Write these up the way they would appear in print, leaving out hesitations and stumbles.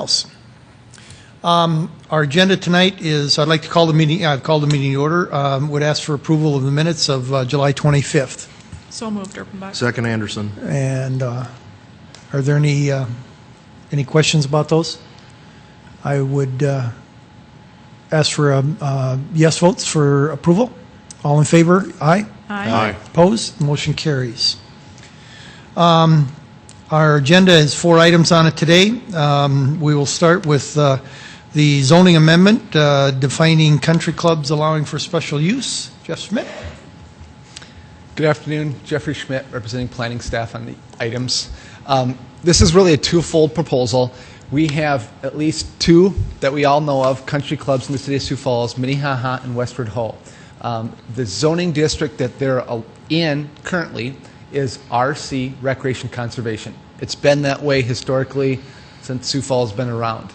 else. Our agenda tonight is, I'd like to call the meeting, I've called the meeting to order, would ask for approval of the minutes of July 25th. So moved, Erpenbach. Second, Anderson. And are there any questions about those? I would ask for yes votes for approval. All in favor? Aye. Aye. Opposed? Motion carries. Our agenda has 4 items on it today. We will start with the zoning amendment defining country clubs allowing for special use. Jeff Schmidt. Good afternoon. Jeffrey Schmidt, representing planning staff on the items. This is really a twofold proposal. We have at least 2 that we all know of, country clubs in the city of Sioux Falls, Minnehaha and Westward Ho. The zoning district that they're in currently is RC, Recreation Conservation. It's been that way historically since Sioux Falls has been around.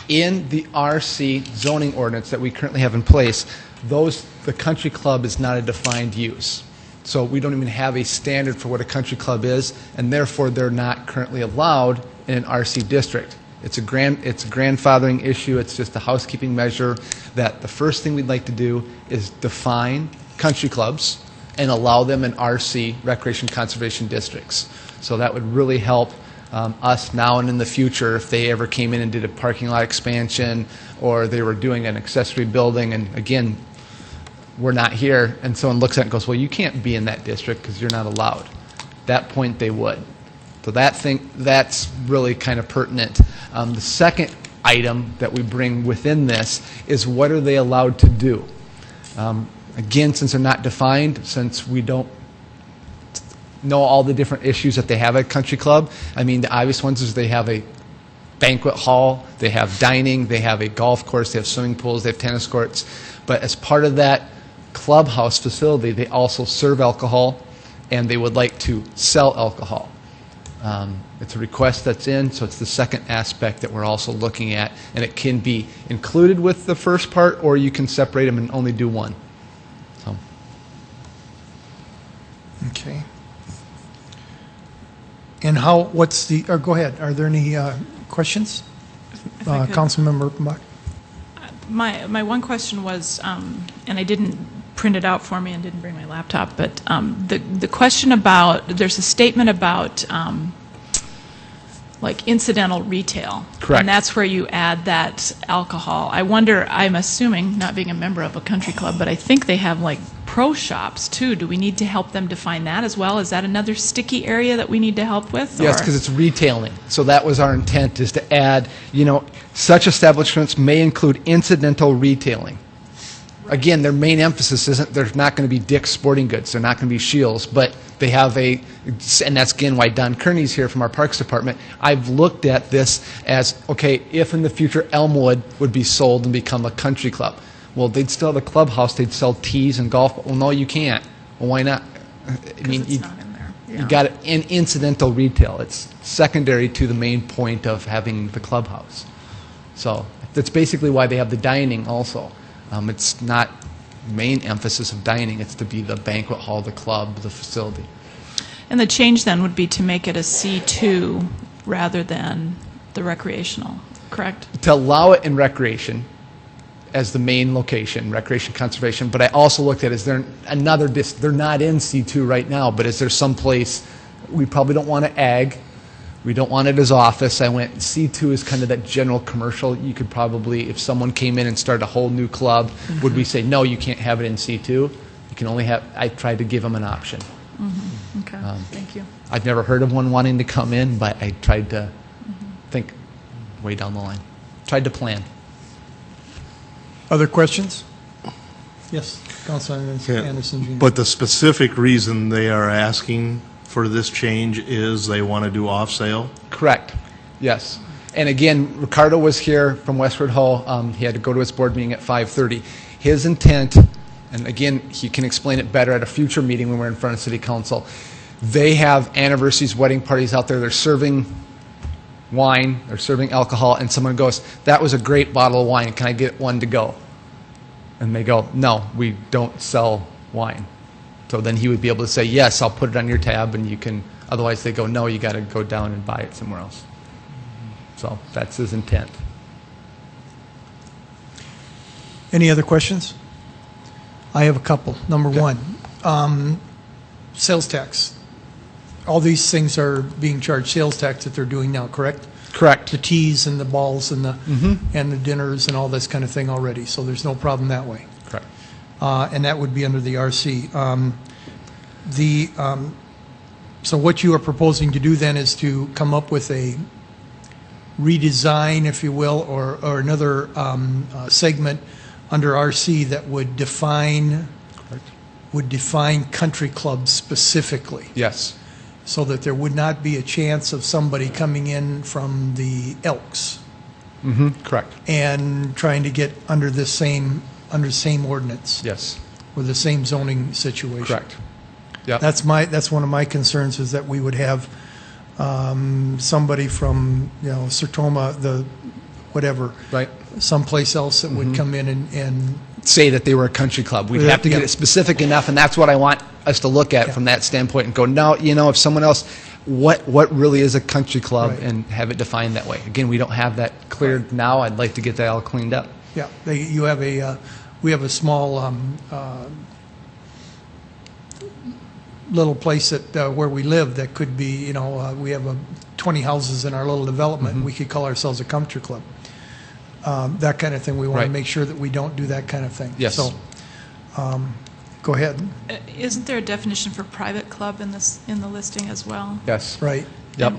In the RC zoning ordinance that we currently have in place, the country club is not a defined use. So we don't even have a standard for what a country club is, and therefore they're not currently allowed in an RC district. It's a grandfathering issue. It's just a housekeeping measure that the first thing we'd like to do is define country clubs and allow them in RC, Recreation Conservation Districts. So that would really help us now and in the future if they ever came in and did a parking lot expansion or they were doing an accessory building, and again, we're not here, and someone looks at it and goes, well, you can't be in that district because you're not allowed. At that point, they would. So that's really kind of pertinent. The second item that we bring within this is what are they allowed to do? Again, since they're not defined, since we don't know all the different issues that they have at a country club, I mean, the obvious ones is they have a banquet hall, they have dining, they have a golf course, they have swimming pools, they have tennis courts. But as part of that clubhouse facility, they also serve alcohol, and they would like to sell alcohol. It's a request that's in, so it's the second aspect that we're also looking at, and it can be included with the first part, or you can separate them and only do one. So. Okay. And go ahead. Are there any questions? If I could. Councilmember Erpenbach. My one question was, and I didn't print it out for me and didn't bring my laptop, but the question about, there's a statement about like incidental retail. Correct. And that's where you add that alcohol. I wonder, I'm assuming, not being a member of a country club, but I think they have like pro shops too. Do we need to help them define that as well? Is that another sticky area that we need to help with? Yes, because it's retailing. So that was our intent, is to add, such establishments may include incidental retailing. Again, their main emphasis isn't, there's not going to be Dick's Sporting Goods, they're not going to be Shields, but they have and that's again why Don Kearney's here from our Parks Department. I've looked at this as, okay, if in the future Elmwood would be sold and become a country club, well, they'd still have a clubhouse, they'd sell tees and golf, well, no, you can't. Well, why not? I mean, it's not in there. Yeah. You got it in incidental retail. It's secondary to the main point of having the clubhouse. So that's basically why they have the dining also. It's not main emphasis of dining, it's to be the banquet hall, the club, the facility. And the change then would be to make it a C2 rather than the recreational, correct? To allow it in recreation as the main location, recreation conservation, but I also looked at, is there another, they're not in C2 right now, but is there some place, we probably don't want to ag, we don't want it as office. I went, C2 is kind of that general commercial. You could probably, if someone came in and started a whole new club, would we say, no, you can't have it in C2? You can only have, I tried to give them an option. Mm-hmm. Okay, thank you. I've never heard of one wanting to come in, but I tried to think way down the line. Tried to plan. Other questions? Yes, Councilman Anderson Jr. But the specific reason they are asking for this change is they want to do off-sale? Correct. Yes. And again, Ricardo was here from Westward Ho. He had to go to his board meeting at 5:30. His intent, and again, he can explain it better at a future meeting when we're in front of City Council. They have anniversaries, wedding parties out there. They're serving wine, they're serving alcohol, and someone goes, that was a great bottle of wine. Can I get one to go? And they go, no, we don't sell wine. So then he would be able to say, yes, I'll put it on your tab, and you can, otherwise they go, no, you got to go down and buy it somewhere else. So that's his intent. Any other questions? I have a couple. Number one, sales tax. All these things are being charged sales tax that they're doing now, correct? Correct. The teas and the balls and the dinners and all this kind of thing already, so there's no problem that way. Correct. And that would be under the RC. So what you are proposing to do then is to come up with a redesign, if you will, or another segment under RC that would define country clubs specifically, Yes. so that there would not be a chance of somebody coming in from the Elks Correct. and trying to get under the same ordinance Yes. or the same zoning situation. Correct. Yeah. That's one of my concerns, is that we would have somebody from, Sertoma, the whatever, Right. someplace else that would come in and Say that they were a country club. We'd have to get it specific enough, and that's what I want us to look at from that standpoint and go, no, if someone else, what really is a country club, Right. and have it defined that way. Again, we don't have that cleared now. I'd like to get that all cleaned up. yeah, we have a small little place that where we live that could be, we have 20 houses in our little development. We could call ourselves a country club. That kind of thing. We want to Right. make sure that we don't do that kind of thing. Yes. So, go ahead. Isn't there a definition for private club in the listing as well? Yes. Right. Yep.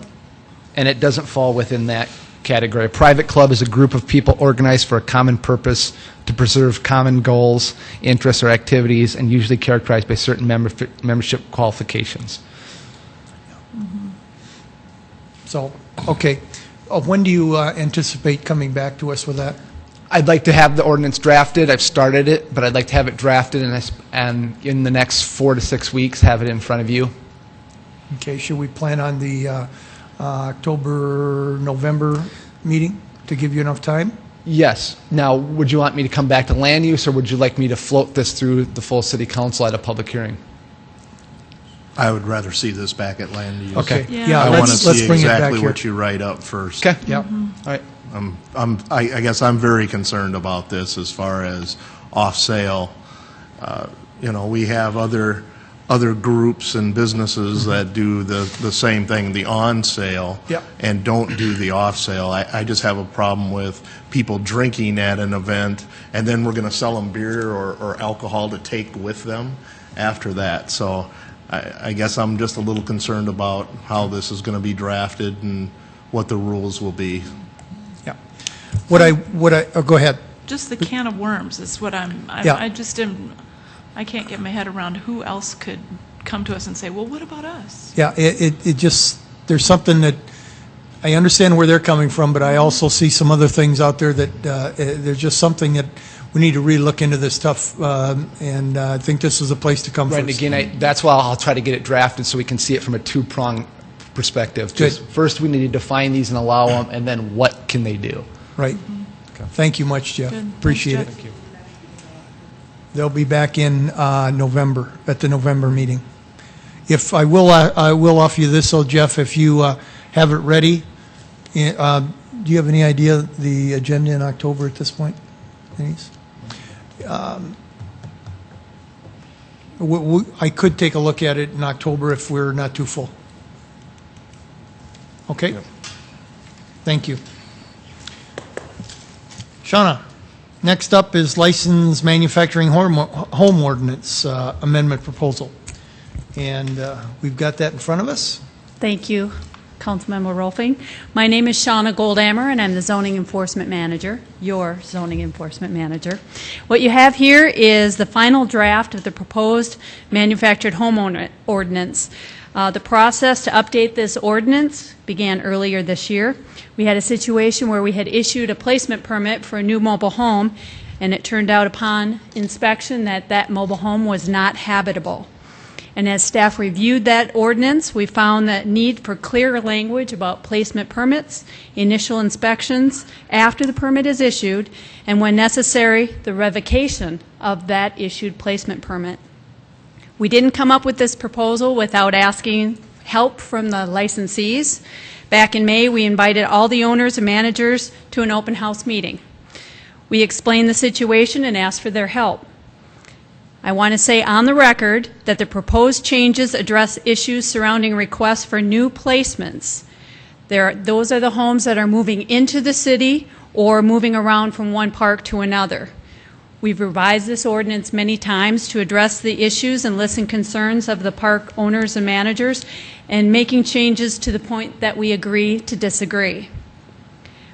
And it doesn't fall within that category. A private club is a group of people organized for a common purpose to preserve common goals, interests, or activities, and usually characterized by certain membership qualifications. So, okay. When do you anticipate coming back to us with that? I'd like to have the ordinance drafted. I've started it, but I'd like to have it drafted and in the next 4 to 6 weeks have it in front of you. Okay, should we plan on the October, November meeting to give you enough time? Yes. Now, would you want me to come back to land use, or would you like me to float this through the full city council at a public hearing? I would rather see this back at land use. Okay. Yeah. I want to let's see bring it back exactly here. what you write up first. Okay. Yeah. All right. I guess I'm very concerned about this as far as off-sale. We have other groups and businesses that do the same thing, the on-sale, Yep. and don't do the off-sale. I just have a problem with people drinking at an event, and then we're going to sell them beer or alcohol to take with them after that. So I guess I'm just a little concerned about how this is going to be drafted and what the rules will be. Yeah. Go ahead. Just the can of worms is what Yeah. I can't get my head around who else could come to us and say, well, what about us? Yeah, it just, there's something that, I understand where they're coming from, but I also see some other things out there that, there's just something that we need to really look into this stuff, and I think this is a place to come Right, and first. again, that's why I'll try to get it drafted so we can see it from a two-pronged perspective. Just Good. first, we need to define these and allow them, and then what can they do? Right. Thank you much, Jeff. Good. Appreciate Thanks, it. Jeff. Thank you. They'll be back in November, at the November meeting. If I will offer you this, Jeff, if you have it ready. Do you have any idea the agenda in October at this point, Denise? I could take a look at it in October if we're not too full. Okay? Thank you. Shauna, next up is licensed manufacturing home ordinance amendment proposal. And we've got that in front of us. Thank you, Councilmember Rolfing. My name is Shauna Goldammer, and I'm the zoning enforcement manager, your zoning enforcement manager. What you have here is the final draft of the proposed manufactured home ordinance. The process to update this ordinance began earlier this year. We had a situation where we had issued a placement permit for a new mobile home, and it turned out upon inspection that that mobile home was not habitable. And as staff reviewed that ordinance, we found that need for clearer language about placement permits, initial inspections after the permit is issued, and when necessary, the revocation of that issued placement permit. We didn't come up with this proposal without help from the licensees. Back in May, we invited all the owners and managers to an open house meeting. We explained the situation and asked for their help. I want to say on the record that the proposed changes address issues surrounding requests for new placements. Those are the homes that are moving into the city or moving around from one park to another. We've revised this ordinance many times to address the issues and listen concerns of the park owners and managers, and making changes to the point that we agree to disagree.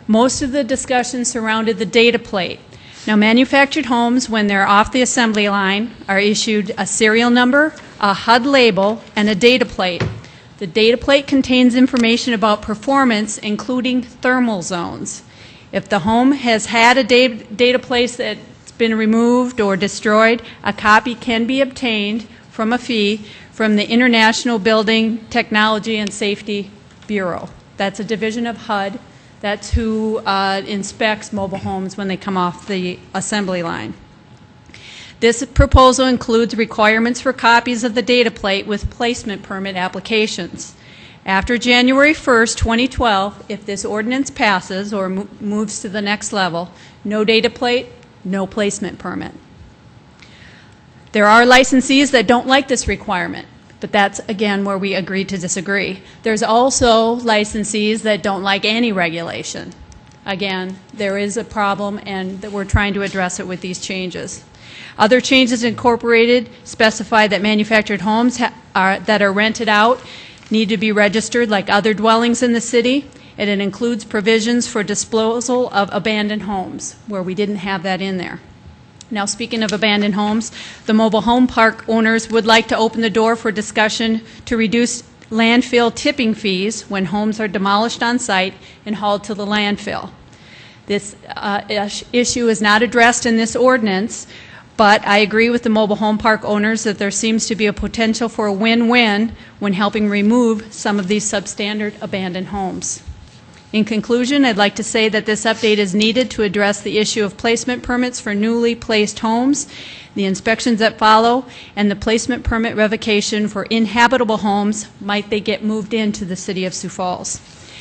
Most of the discussion surrounded the data plate. Now, manufactured homes, when they're off the assembly line, are issued a serial number, a HUD label, and a data plate. The data plate contains information about performance, including thermal zones. If the home has had a data plate that's been removed or destroyed, a copy can be obtained from a fee from the International Building Technology and Safety Bureau. That's a division of HUD. That's who inspects mobile homes when they come off the assembly line. This proposal includes requirements for copies of the data plate with placement permit applications. After January 1st, 2012, if this ordinance passes or moves to the next level, no data plate, no placement permit. There are licensees that don't like this requirement, but that's, again, where we agree to disagree. There's also licensees that don't like any regulation. Again, there is a problem, and that we're trying to address it with these changes. Other changes incorporated specify that manufactured homes that are rented out need to be registered like other dwellings in the city, and it includes provisions for disposal of abandoned homes, where we didn't have that in there. Now, speaking of abandoned homes, the mobile home park owners would like to open the door for discussion to reduce landfill tipping fees when homes are demolished on site and hauled to the landfill. This issue is not addressed in this ordinance, but I agree with the mobile home park owners that there seems to be a potential for a win-win when helping remove some of these substandard abandoned homes. In conclusion, I'd like to say that this update is needed to address the issue of placement permits for newly placed homes, the inspections that follow, and the placement permit revocation for inhabitable homes might they get moved into the city of Sioux Falls.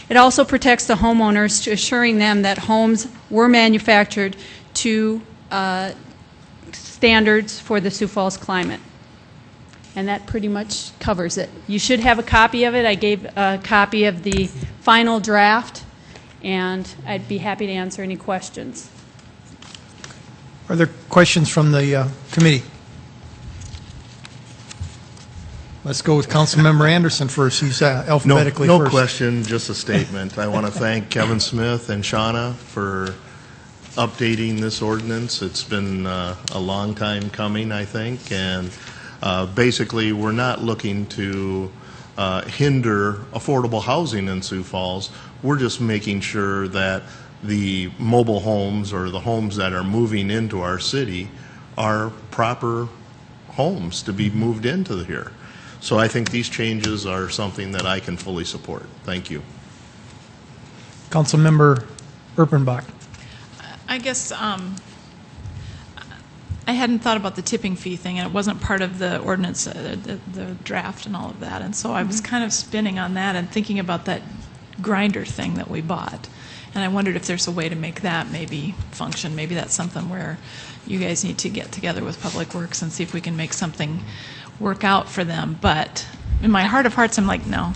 It also protects the homeowners, assuring them that homes were manufactured to standards for the Sioux Falls climate. And that pretty much covers it. You should have a copy of it. I gave a copy of the final draft, and I'd be happy to answer any questions. Are there questions from the committee? Let's go with Councilmember Anderson first. He's alphabetically No first. question, just a statement. I want to thank Kevin Smith and Shauna for updating this ordinance. It's been a long time coming, I think, and basically we're not looking to hinder affordable housing in Sioux Falls. We're just making sure that the mobile homes or the homes that are moving into our city are proper homes to be moved into here. So I think these changes are something that I can fully support. Thank you. Councilmember Erpenbach. I guess I hadn't thought about the tipping fee thing, and it wasn't part of the ordinance, the draft and all of that. And so I was kind of spinning on that and thinking about that grinder thing that we bought. And I wondered if there's a way to make that maybe function. Maybe that's something where you guys need to get together with Public Works and see if we can make something work out for them. But in my heart of hearts, I'm like, no.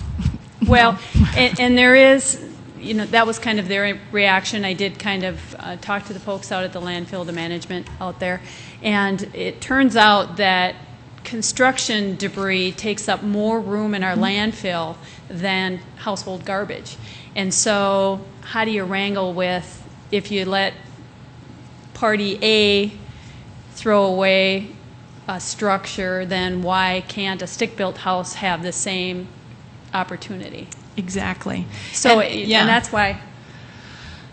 Well, and there is, you know, that was kind of their reaction. I did kind of talk to the folks out at the landfill, the management out there, and it turns out that construction debris takes up more room in our landfill than household garbage. And so how do you wrangle with, if you let party A throw away a structure, then why can't a stick-built house have the same opportunity? Exactly. So, and that's why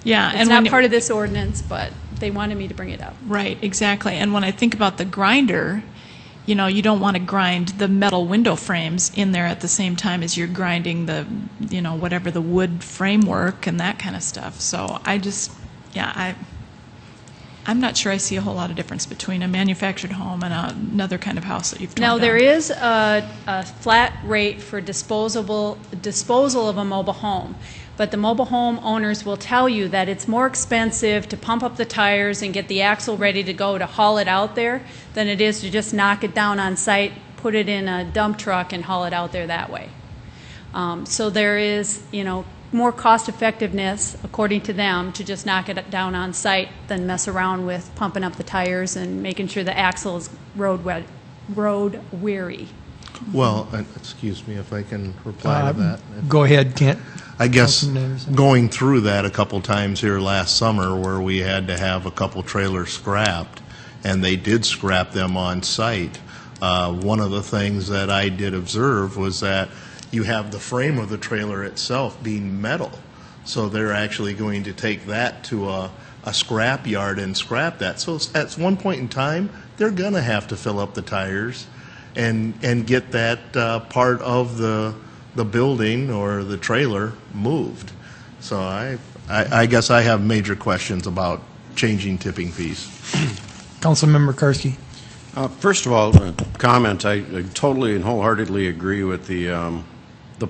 it's and not part of this ordinance, but they wanted me to bring it up. Right, exactly. And when I think about the grinder, you know, you don't want to grind the metal window frames in there at the same time as you're grinding the, you know, whatever, the wood framework and that kind of stuff. So I just, I'm not sure I see a whole lot of difference between a manufactured home and another kind of house that you've torn Now, down. there is a flat rate for disposal of a mobile home, but the mobile home owners will tell you that it's more expensive to pump up the tires and get the axle ready to go to haul it out there than it is to just knock it down on site, put it in a dump truck, and haul it out there that way. So there is, more cost effectiveness, according to them, to just knock it down on site than mess around with pumping up the tires and making sure the axle is road weary. Well, excuse me if I can reply to that. Go ahead, Kent. I guess Councilman Anderson. going through that a couple times here last summer where we had to have a couple trailers scrapped, and they did scrap them on site. One of the things that I did observe was that you have the frame of the trailer itself being metal. So they're actually going to take that to a scrap yard and scrap that. So at one point in time, they're going to have to fill up the tires and get that part of the building or the trailer moved. So I guess I have major questions about changing tipping fees. Councilmember Karski. First of all, comment, I totally and wholeheartedly agree with the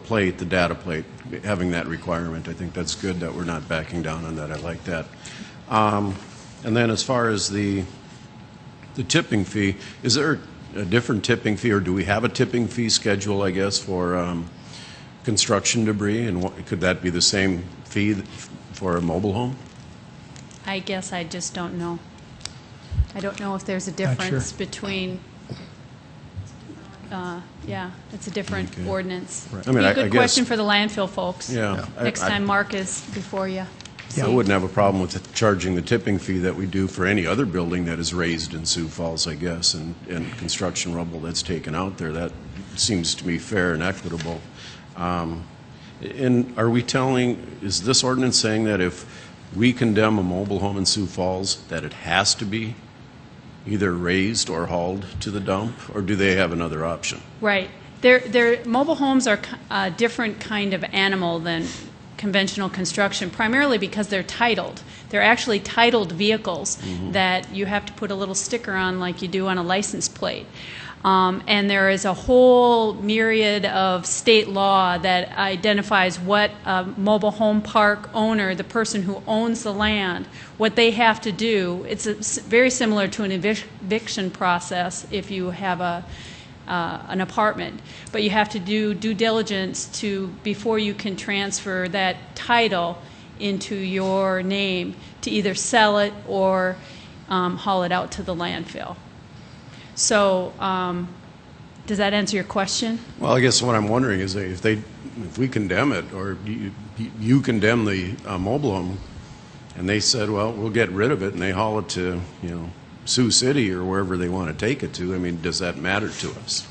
plate, the data plate, having that requirement. I think that's good that we're not backing down on that. I like that. And then as far as the tipping fee, is there a different tipping fee, or do we have a tipping fee schedule, I guess, for construction debris? And could that be the same fee for a mobile home? I guess I just don't know. I don't know if there's a Not sure. difference between, it's a different Okay. ordinance. Right. It'd be a I good guess- question for the landfill folks. Yeah. Next time Mark is before you. I wouldn't have a problem with charging the tipping fee that we do for any other building that is raised in Sioux Falls, I guess, and construction rubble that's taken out there. That seems to me fair and equitable. And are we is this ordinance saying that if we condemn a mobile home in Sioux Falls, that it has to be either raised or hauled to the dump, or do they have another option? Right. Mobile homes are a different kind of animal than conventional construction, primarily because they're titled. They're actually titled vehicles that you have to put a little sticker on like you do on a license plate. And there is a whole myriad of state law that identifies what a mobile home park owner, the person who owns the land, what they have to do. It's very similar to an eviction process if you have an apartment, but you have to do due diligence before you can transfer that title into your name to either sell it or haul it out to the landfill. So, does that answer your question? Well, I guess what I'm wondering is if we condemn it, or you condemn the mobile home, and they said, well, we'll get rid of it, and they haul it to, Sioux City or wherever they want to take it to, I mean, does that matter to us?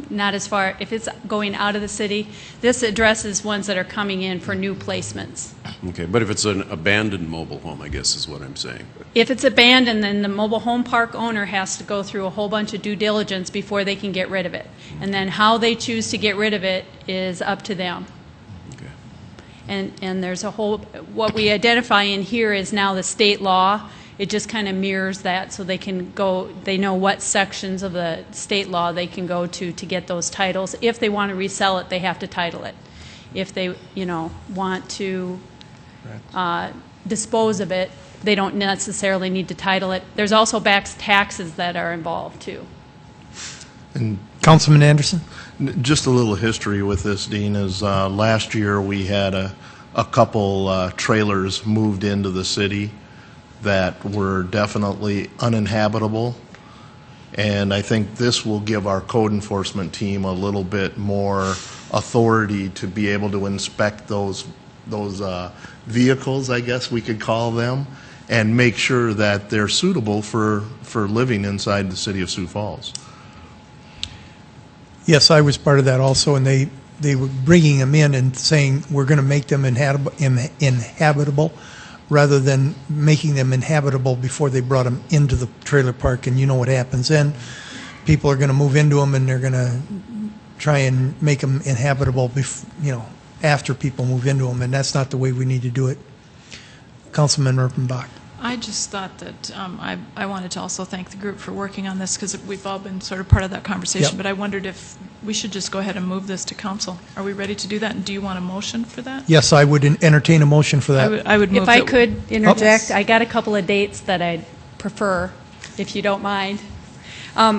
Not as far, if it's going out of the city. This addresses ones that are coming in for new placements. Okay, but if it's an abandoned mobile home, I guess is what I'm saying. If it's abandoned, then the mobile home park owner has to go through a whole bunch of due diligence before they can get rid of it. And then how they choose to get rid of it is up to them. Okay. And there's a whole, what we identify in here is now the state law. It just kind of mirrors that, so they can go, they know what sections of the state law they can go to get those titles. If they want to resell it, they have to title it. If they, want to dispose of it, they don't necessarily need to title it. There's also back taxes that are involved too. And Councilman Anderson. just a little history with this, Dean, is last year we had a couple trailers moved into the city that were definitely uninhabitable. And I think this will give our code enforcement team a little bit more authority to be able to inspect those vehicles, I guess we could call them, and make sure that they're suitable for living inside the city of Sioux Falls. Yes, I was part of that also, and they were bringing them in and saying, we're going to make them inhabitable, rather than making them inhabitable before they brought them into the trailer park. And you know what happens then. People are going to move into them, and they're going to try and make them inhabitable after people move into them, and that's not the way we need to do it. Councilman Erpenbach. I just thought that I wanted to also thank the group for working on this because we've all been sort of part of that conversation. Yep. But I wondered if we should just go ahead and move this to council. Are we ready to do that? And do you want a motion for that? Yes, I would entertain a motion for that. I would move If I that- could interject, Yes. I got a couple of dates that I'd prefer, if you don't mind.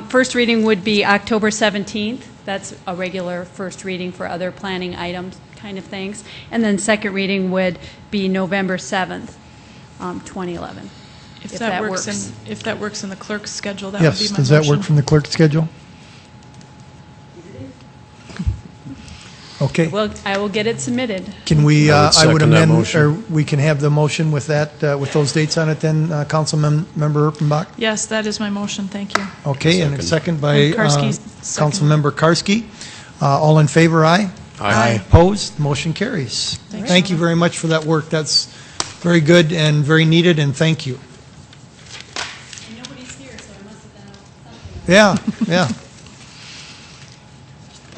First reading would be October 17th. That's a regular first reading for other planning items kind of things. And then second reading would be November 7th, 2011. If that works in the clerk's schedule, that would be Yes, my does that motion. work from the clerk's schedule? Okay. Well, I will get it submitted. Can we, I would I would second that amend, motion. or we can have the motion with that, with those dates on it then, Councilmember Erpenbach? Yes, that is my motion. Thank you. Okay, and a second by And Karski, second. Councilmember Karski. All in favor, aye? Aye. Opposed? Motion carries. Thanks, Thank you Shawna. very much for that work. That's very good and very needed, and thank you. Nobody's here, so I must have done something. Yeah,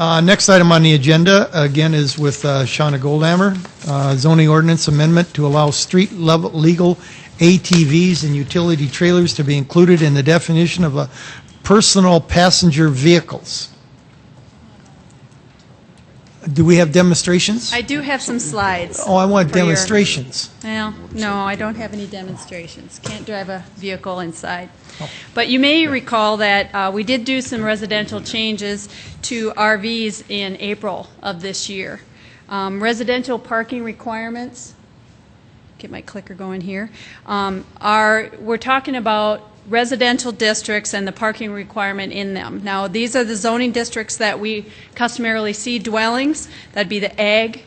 yeah. Next item on the agenda, again, is with Shauna Goldhammer, zoning ordinance amendment to allow street-level legal ATVs and utility trailers to be included in the definition of personal passenger vehicles. Do we have demonstrations? I do have some slides. Oh, I want for your- demonstrations. Well, no, I don't have any demonstrations. Can't drive a vehicle inside. Oh. But you may recall that we did do some residential changes to RVs in April of this year. Residential parking requirements, get my clicker going here, we're talking about residential districts and the parking requirement in them. Now, these are the zoning districts that we customarily see dwellings. That'd be the ag.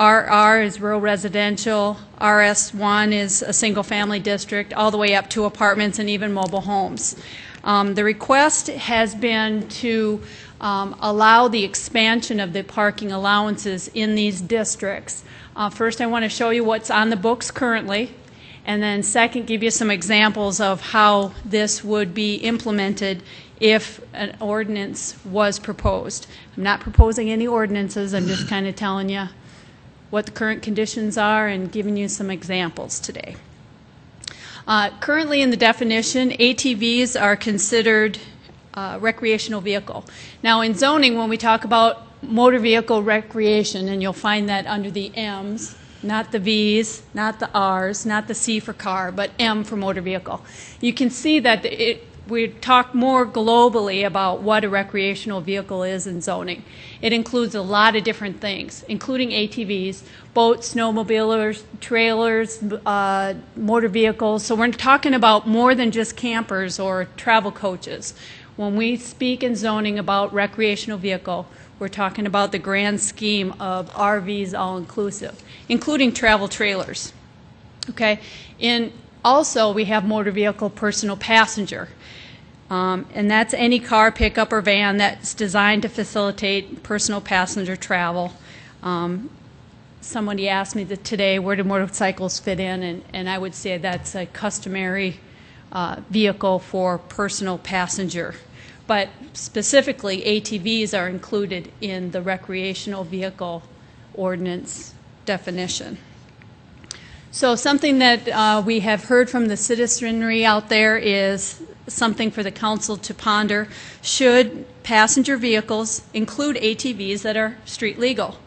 RR is rural residential. RS1 is a single-family district, all the way up to apartments and even mobile homes. The request has been to allow the expansion of the parking allowances in these districts. First, I want to show you what's on the books currently. And then second, give you some examples of how this would be implemented if an ordinance was proposed. I'm not proposing any ordinances, I'm just kind of telling you what the current conditions are and giving you some examples today. Currently in the definition, ATVs are considered recreational vehicle. Now in zoning, when we talk about motor vehicle recreation, and you'll find that under the M's, not the V's, not the R's, not the C for car, but M for motor vehicle. You can see that we talk more globally about what a recreational vehicle is in zoning. It includes a lot of different things, including ATVs, boats, snowmobilers, trailers, motor vehicles. So we're talking about more than just campers or travel coaches. When we speak in zoning about recreational vehicle, we're talking about the grand scheme of RVs all-inclusive, including travel trailers. Okay? Also, we have motor vehicle personal passenger. And that's any car, pickup, or van that's designed to facilitate personal passenger travel. Somebody asked me today, where do motorcycles fit in? And I would say that's a customary vehicle for personal passenger. But specifically, ATVs are included in the recreational vehicle ordinance definition. So something that we have heard from the citizenry out there is something for the council to ponder. Should passenger vehicles include ATVs that are street legal?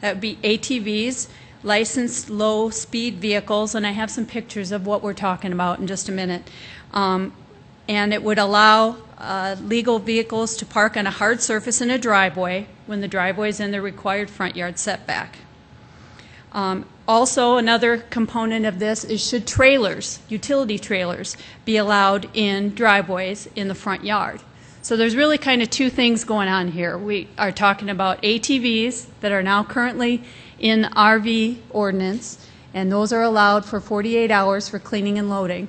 That would be ATVs, licensed low-speed vehicles, and I have some pictures of what we're talking about in just a minute. And it would allow legal vehicles to park on a hard surface in a driveway when the driveway is in the required front yard setback. Also, another component of this is should trailers, utility trailers, be allowed in driveways in the front yard. So there's really kind of two things going on here. We are talking about ATVs that are now currently in the RV ordinance, and those are allowed for 48 hours for cleaning and loading.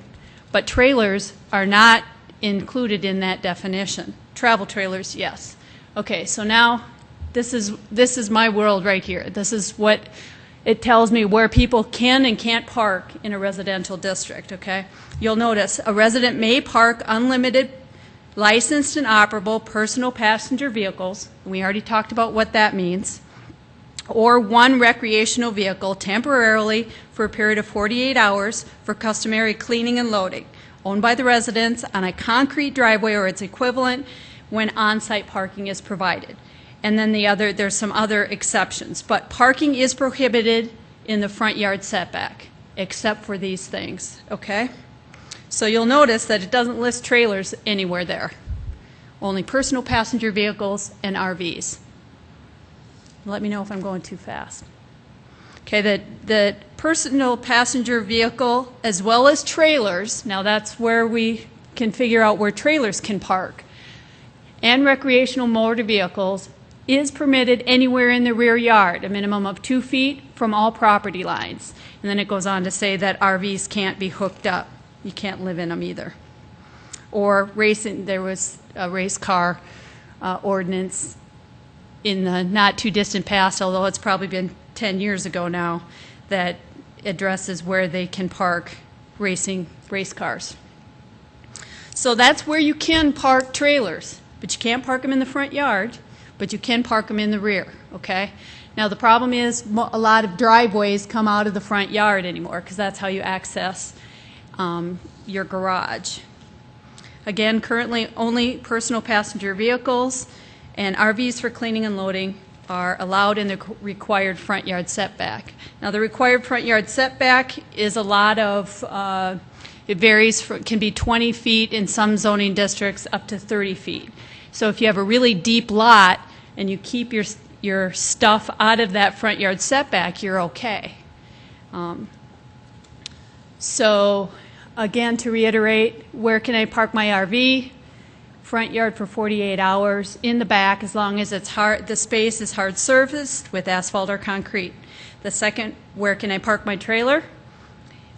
But trailers are not included in that definition. Travel trailers, yes. Okay, so now this is my world right here. This is what it tells me where people can and can't park in a residential district, okay? You'll notice a resident may park unlimited licensed and operable personal passenger vehicles. We already talked about what that means. or one recreational vehicle temporarily for a period of 48 hours for customary cleaning and loading, owned by the residents on a concrete driveway or its equivalent when on-site parking is provided. And then there's some other exceptions. But parking is prohibited in the front yard setback, except for these things, okay? So you'll notice that it doesn't list trailers anywhere there. Only personal passenger vehicles and RVs. Let me know if I'm going too fast. Okay, the personal passenger vehicle as well as trailers, now that's where we can figure out where trailers can park, and recreational motor vehicles is permitted anywhere in the rear yard, a minimum of 2 feet from all property lines. And then it goes on to say that RVs can't be hooked up. You can't live in them either. Or racing, there was a race car ordinance in the not too distant past, although it's probably been 10 years ago now, that addresses where they can park race cars. So that's where you can park trailers, but you can't park them in the front yard, but you can park them in the rear, okay? Now the problem is a lot of driveways come out of the front yard anymore because that's how you access your garage. Again, currently only personal passenger vehicles and RVs for cleaning and loading are allowed in the required front yard setback. Now the required front yard setback is a lot of, it varies, can be 20 feet in some zoning districts up to 30 feet. So if you have a really deep lot and you keep your stuff out of that front yard setback, you're okay. So again, to reiterate, where can I park my RV? Front yard for 48 hours, in the back as long as it's the space is hard surfaced with asphalt or concrete. The second, where can I park my trailer?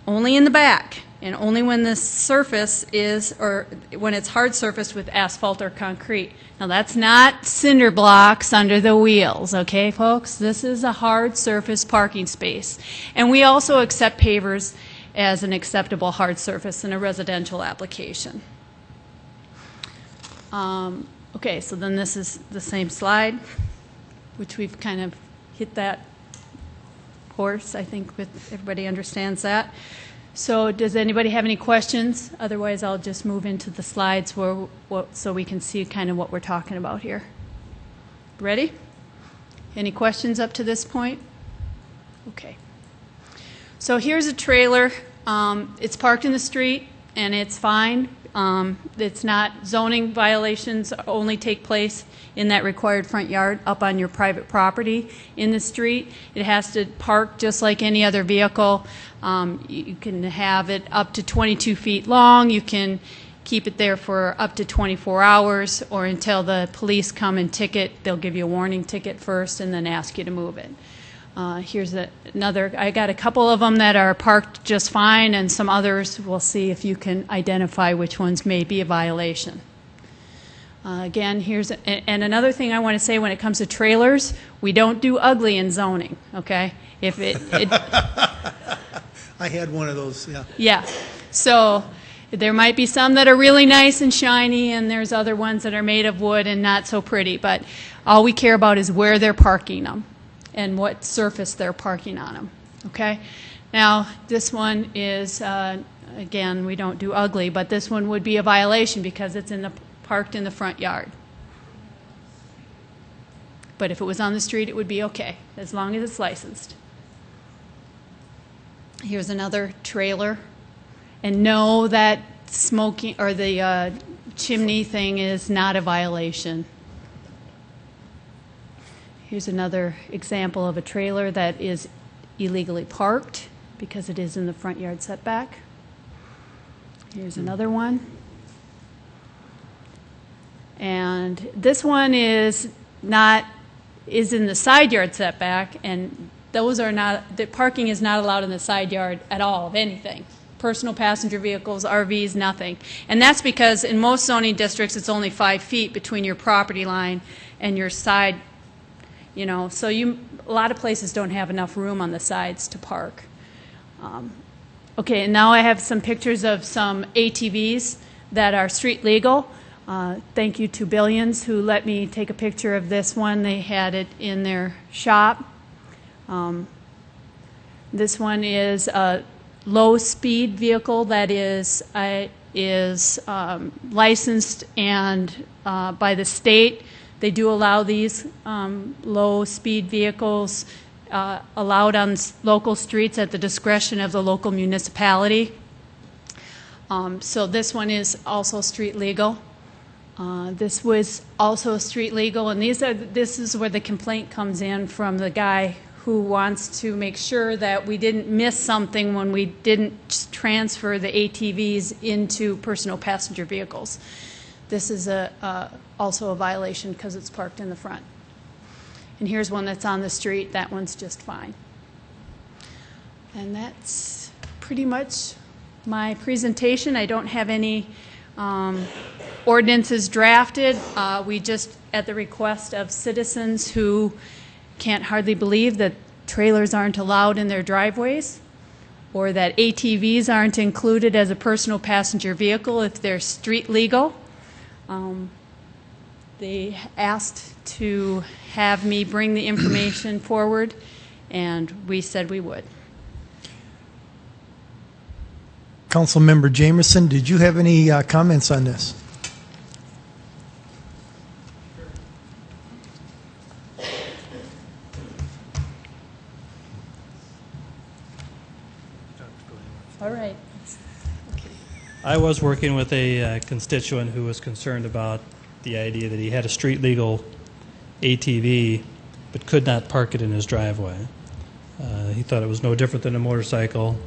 Only in the back, and only when the surface is, or when it's hard surfaced with asphalt or concrete. Now that's not cinder blocks under the wheels, okay folks? This is a hard surface parking space. And we also accept pavers as an acceptable hard surface in a residential application. Okay, so then this is the same slide, which we've kind of hit that horse. I think everybody understands that. So does anybody have any questions? Otherwise, I'll just move into the slides so we can see kind of what we're talking about here. Ready? Any questions up to this point? Okay. So here's a trailer. It's parked in the street, and it's fine. It's not, zoning violations only take place in that required front yard up on your private property in the street. It has to park just like any other vehicle. You can have it up to 22 feet long. You can keep it there for up to 24 hours or until the police come and ticket. They'll give you a warning ticket first and then ask you to move it. Here's another, I got a couple of them that are parked just fine, and some others, we'll see if you can identify which ones may be a violation. Again, and another thing I want to say when it comes to trailers, we don't do ugly in zoning, okay? If I had one of those, yeah. Yeah, so there might be some that are really nice and shiny, and there's other ones that are made of wood and not so pretty, but all we care about is where they're parking them and what surface they're parking on them, okay? Now, this one is, again, we don't do ugly, but this one would be a violation because it's parked in the front yard. But if it was on the street, it would be okay, as long as it's licensed. Here's another trailer. And know that smoking, or the chimney thing is not a violation. Here's another example of a trailer that is illegally parked because it is in the front yard setback. Here's another one. And this one is in the side yard setback, and those are not, the parking is not allowed in the side yard at all of anything. Personal passenger vehicles, RVs, nothing. And that's because in most zoning districts it's only 5 feet between your property line and your side. You know, so a lot of places don't have enough room on the sides to park. Okay, and now I have some pictures of some ATVs that are street legal. Thank you to Billions who let me take a picture of this one. They had it in their shop. This one is a low-speed vehicle that is licensed and by the state. They do allow these low-speed vehicles allowed on local streets at the discretion of the local municipality. So this one is also street legal. This was also street legal, and this is where the complaint comes in from the guy who wants to make sure that we didn't miss something when we didn't transfer the ATVs into personal passenger vehicles. This is also a violation because it's parked in the front. And here's one that's on the street. That one's just fine. And that's pretty much my presentation. I don't have any ordinances drafted. We just, at the request of citizens who can't hardly believe that trailers aren't allowed in their driveways, or that ATVs aren't included as a personal passenger vehicle if they're street legal. They asked to have me bring the information forward, and we said we would. Councilmember Jamerson, did you have any comments on this? All right. I was working with a constituent who was concerned about the idea that he had a street legal ATV but could not park it in his driveway. He thought it was no different than a motorcycle.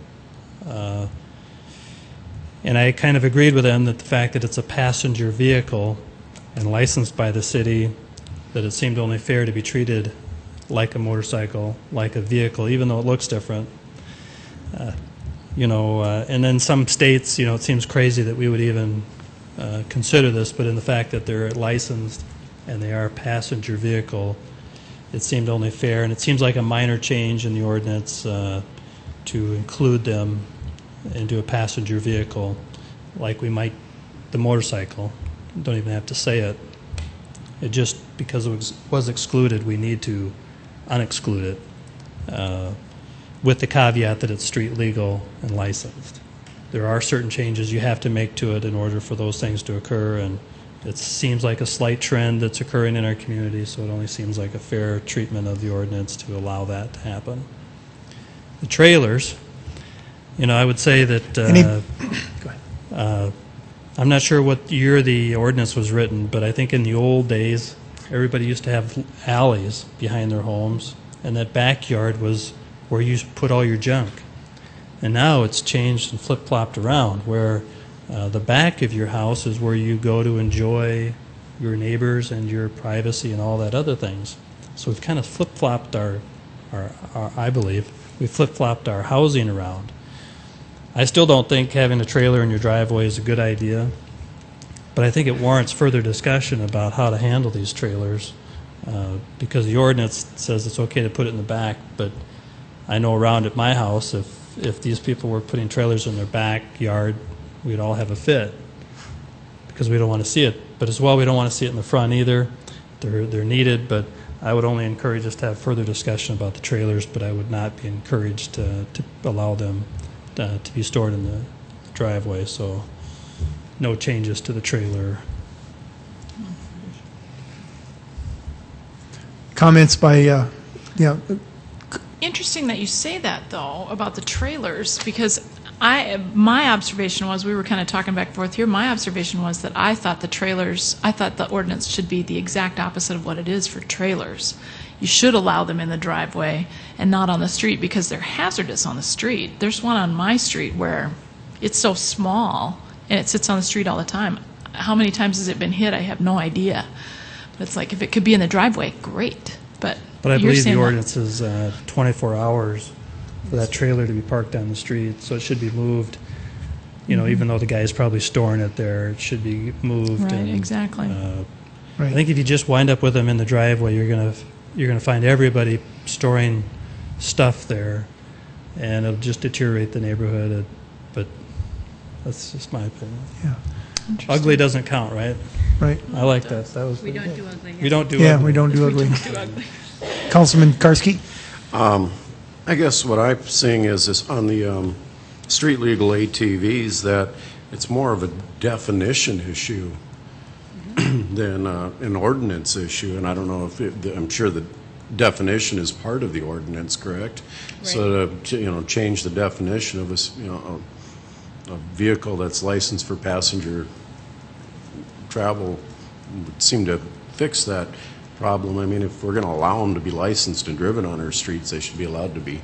And I kind of agreed with him that the fact that it's a passenger vehicle and licensed by the city, that it seemed only fair to be treated like a motorcycle, like a vehicle, even though it looks different. And then some states, it seems crazy that we would even consider this, but in the fact that they're licensed and they are a passenger vehicle, it seemed only fair, and it seems like a minor change in the ordinance to include them into a passenger vehicle, like we might the motorcycle. Don't even have to say it. It just, because it was excluded, we need to unexclude it, with the caveat that it's street legal and licensed. There are certain changes you have to make to it in order for those things to occur, and it seems like a slight trend that's occurring in our community, so it only seems like a fair treatment of the ordinance to allow that to happen. The trailers, I would say that Go ahead. I'm not sure what year the ordinance was written, but I think in the old days, everybody used to have alleys behind their homes, and that backyard was where you put all your junk. And now it's changed and flip-flopped around, where the back of your house is where you go to enjoy your neighbors and your privacy and all that other things. So we've kind of flip-flopped our I believe, we flip-flopped our housing around. I still don't think having a trailer in your driveway is a good idea, but I think it warrants further discussion about how to handle these trailers, because the ordinance says it's okay to put it in the back, but I know around at my house, if these people were putting trailers in their backyard, we'd all have a fit, because we don't want to see it. But as well, we don't want to see it in the front either. They're needed, but I would only encourage us to have further discussion about the trailers, but I would not be encouraged to allow them to be stored in the driveway. So no changes to the trailer. Comments by, Interesting that you say that, though, about the trailers, because my observation was, we were kind of talking back and forth here, my observation was that I thought the ordinance should be the exact opposite of what it is for trailers. You should allow them in the driveway and not on the street, because they're hazardous on the street. There's one on my street where it's so small and it sits on the street all the time. How many times has it been hit? I have no idea. But it's like, if it could be in the driveway, great. But I you're believe the saying that- ordinance is 24 hours for that trailer to be parked on the street, so it should be moved. Even though the guy's probably storing it there, it should be moved. Right, and, exactly. right. I think if you just wind up with them in the driveway, you're gonna find everybody storing stuff there, and it'll just deteriorate the neighborhood. But that's just my opinion. Yeah, Interesting. Ugly doesn't count, right? right. I like that. That was We pretty don't good. do ugly. We don't do Yeah, ugly. we don't do ugly. Too ugly. Councilman Karski? I guess what I'm seeing is this on the street legal ATVs, that it's more of a definition issue than an ordinance issue, and I don't know if I'm sure the definition is part of the ordinance, correct? So to change the definition of a vehicle that's licensed for passenger travel would seem to fix that problem. I mean, if we're going to allow them to be licensed and driven on our streets, they should be allowed to be,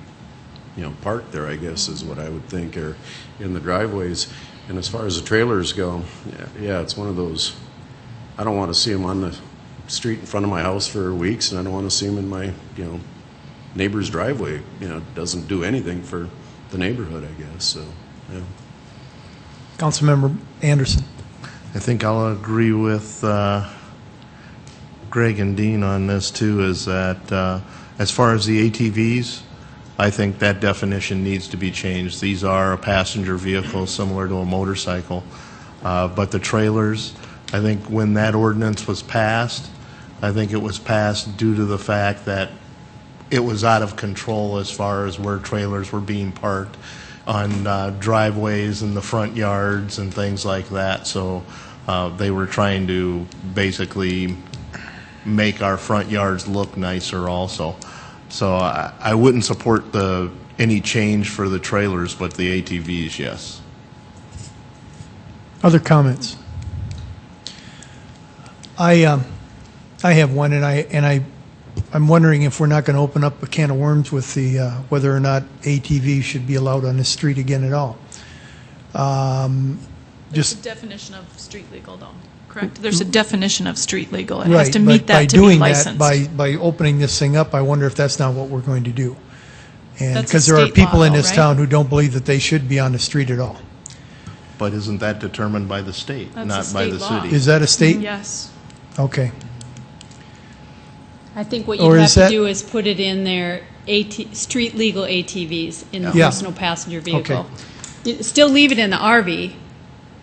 parked there, I guess, is what I would think, or in the driveways. And as far as the trailers go, yeah, it's one of those, I don't want to see them on the street in front of my house for weeks, and I don't want to see them in my, neighbor's driveway. It doesn't do anything for the neighborhood, I guess, so, yeah. Councilmember Anderson. I think I'll agree with Greg and Dean on this too, is that as far as the ATVs, I think that definition needs to be changed. These are a passenger vehicle similar to a motorcycle. But the trailers, I think when that ordinance was passed, I think it was passed due to the fact that it was out of control as far as where trailers were being parked on driveways and the front yards and things like that. So they were trying to basically make our front yards look nicer also. So I wouldn't support any change for the trailers, but the ATVs, yes. Other comments? I have one, and I'm wondering if we're not going to open up a can of worms with the whether or not ATVs should be allowed on the street again at all. There's a definition of street legal, though, correct? There's a definition of street legal. It right, has to meet that to be licensed. By opening this thing up, I wonder if that's not what we're going to do. And That's a because there are state people law, in this though, right? town who don't believe that they should be on the street at all. But isn't that determined by the state, That's not a by state the law. city? Is that a state? Yes. Okay. I think what Or you have is to that- do is put it in there, street legal ATVs in the Yeah. personal passenger vehicle. Still leave it in the RV,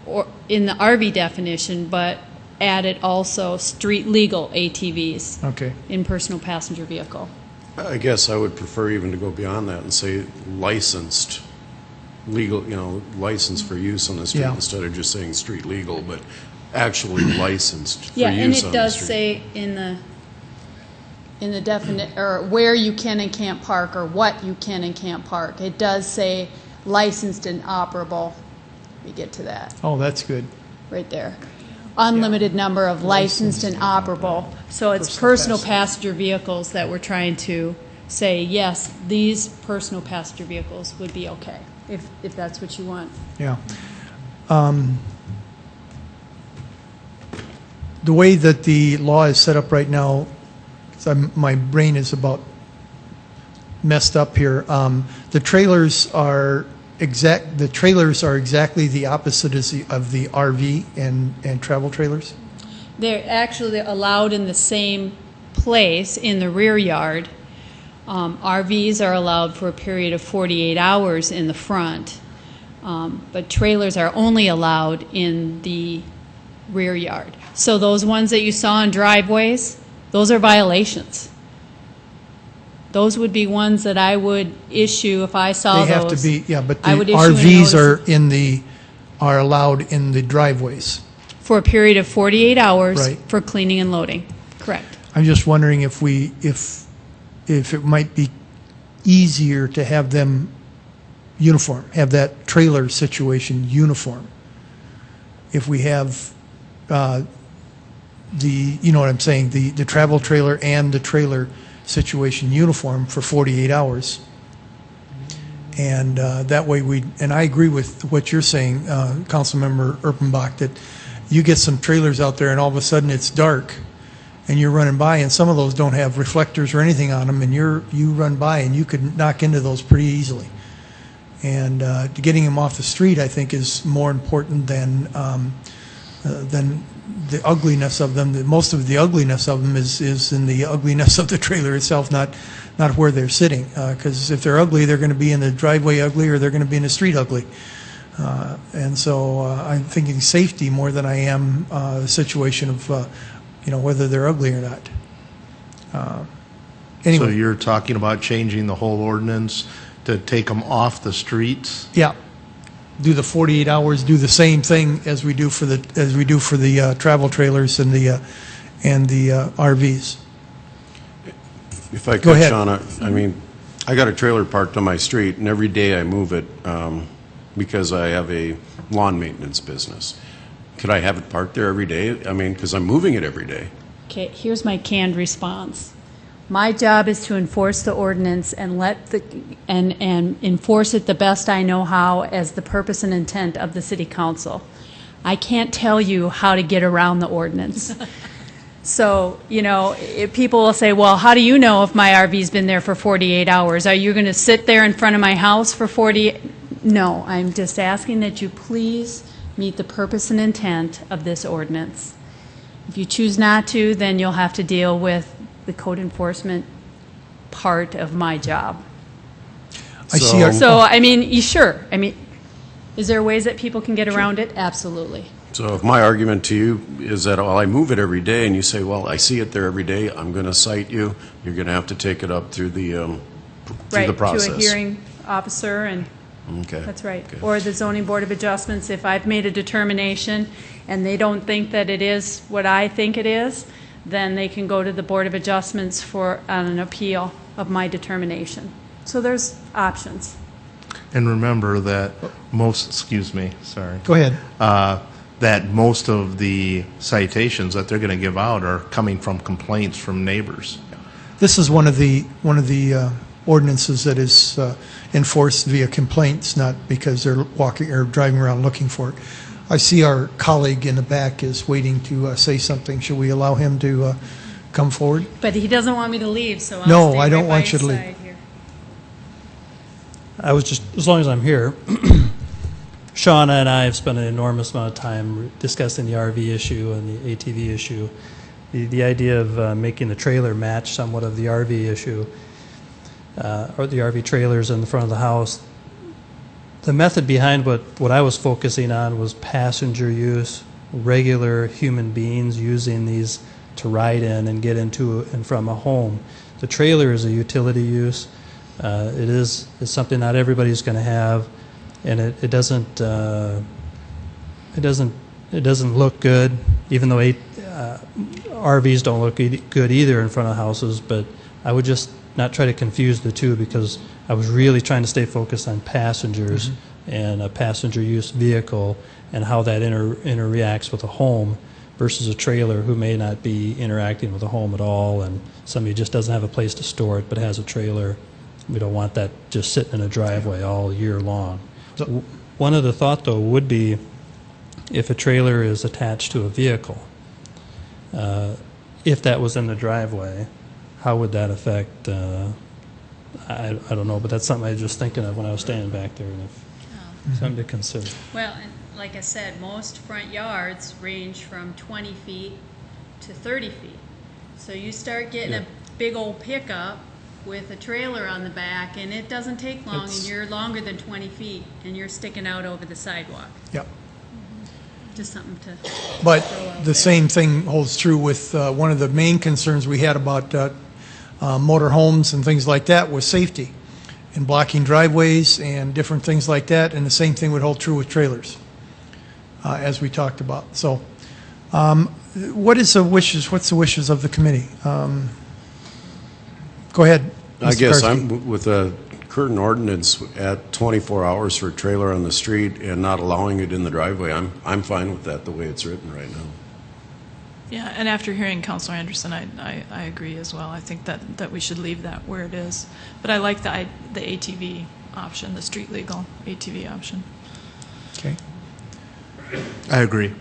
or in the RV definition, but add it also street legal ATVs Okay. in personal passenger vehicle. I guess I would prefer even to go beyond that and say licensed, legal, licensed for use on the street Yeah. instead of just saying street legal, but actually licensed for Yeah, and use it on the does street. say in the definite, or where you can and can't park, or what you can and can't park. It does say licensed and operable. Let me get to that, Oh, that's good. right there. Unlimited number of licensed and operable. So it's personal passenger vehicles that we're trying to say, yes, these personal passenger vehicles would be okay, if that's what you want. Yeah. The way that the law is set up right now, my brain is about messed up here. The trailers are exactly the opposite of the RV and travel trailers. They're actually allowed in the same place in the rear yard. RVs are allowed for a period of 48 hours in the front, but trailers are only allowed in the rear yard. So those ones that you saw in driveways, those are violations. Those would be ones that I would issue if I saw those. They have to be, yeah, but the I would issue a RVs notice are allowed in the driveways. for a period of 48 hours Right. for cleaning and loading. Correct. I'm just wondering if it might be easier to have them uniform, have that trailer situation uniform. If we have you know what I'm saying, the travel trailer and the trailer situation uniform for 48 hours. And that way and I agree with what you're saying, Councilmember Erpenbach, that you get some trailers out there and all of a sudden it's dark and you're running by, and some of those don't have reflectors or anything on them, and you run by and you could knock into those pretty easily. And getting them off the street, I think, is more important than the ugliness of them. Most of the ugliness of them is in the ugliness of the trailer itself, not where they're sitting. Because if they're ugly, they're going to be in the driveway ugly, or they're going to be in the street ugly. And so I'm thinking safety more than I am the situation of whether they're ugly or not. So Anyway, you're talking about changing the whole ordinance to take them off the streets? yeah, do the 48 hours, do the same thing as we do for the travel trailers and the RVs. If I Go could, ahead. Shauna, I mean, I got a trailer parked on my street, and every day I move it because I have a lawn maintenance business. Could I have it parked there every day? I mean, because I'm moving it every day. Okay, here's my canned response. My job is to enforce the ordinance and and enforce it the best I know how as the purpose and intent of the city council. I can't tell you how to get around the ordinance. So, if people will say, well, how do you know if my RV's been there for 48 hours? Are you going to sit there in front of my house for 48? No, I'm just asking that you please meet the purpose and intent of this ordinance. If you choose not to, then you'll have to deal with the code enforcement part of my job. I see our, So, sure. Is there ways that people can get around it? Absolutely. So if my argument to you is that, well, I move it every day, and you say, well, I see it there every day, I'm going to cite you, you're going to have to take it up through the process. To a hearing officer, and Okay. that's right. Okay. Or the zoning board of adjustments, if I've made a determination and they don't think that it is what I think it is, then they can go to the board of adjustments on an appeal of my determination. So there's options. And remember that sorry. go ahead. That most of the citations that they're going to give out are coming from complaints from neighbors. This is one of the ordinances that is enforced via complaints, not because they're walking or driving around looking for it. I see our colleague in the back is waiting to say something. Should we allow him to come forward? But he doesn't want me to leave, so I'll No, stay I don't right want by you to his leave. side here. I was just, as long as I'm here, Shauna and I have spent an enormous amount of time discussing the RV issue and the ATV issue. The idea of making the trailer match somewhat of the RV issue, or the RV trailers in the front of the house. The method behind what I was focusing on was passenger use, regular human beings using these to ride in and get into and from a home. The trailer is a utility use. It's something not everybody's going to have, and it doesn't look good, even though RVs don't look good either in front of houses. But I would just not try to confuse the two, because I was really trying to stay focused on passengers and a passenger use vehicle and how that interacts with a home versus a trailer who may not be interacting with a home at all, and somebody just doesn't have a place to store it but has a trailer. We don't want that just sitting in a driveway all year long. One other thought, though, would be if a trailer is attached to a vehicle, if that was in the driveway, how would that affect, I don't know, but that's something I was just thinking of when I was standing back there, and something to consider. Well, and like I said, most front yards range from 20 feet to 30 feet. So you start getting a big old pickup with a trailer on the back, and it doesn't take long, and you're longer than 20 feet, and you're sticking out over the sidewalk. Yep. Just something to But throw out the there. same thing holds true with one of the main concerns we had about motor homes and things like that was safety and blocking driveways and different things like that, and the same thing would hold true with trailers, as we talked about. So what's the wishes of the committee? Go ahead. I Mr. guess Karski. with a current ordinance at 24 hours for a trailer on the street and not allowing it in the driveway, I'm fine with that the way it's written right now. Yeah, and after hearing Councilor Anderson, I agree as well. I think that we should leave that where it is. But I like the ATV option, the street legal ATV option. Okay. I agree.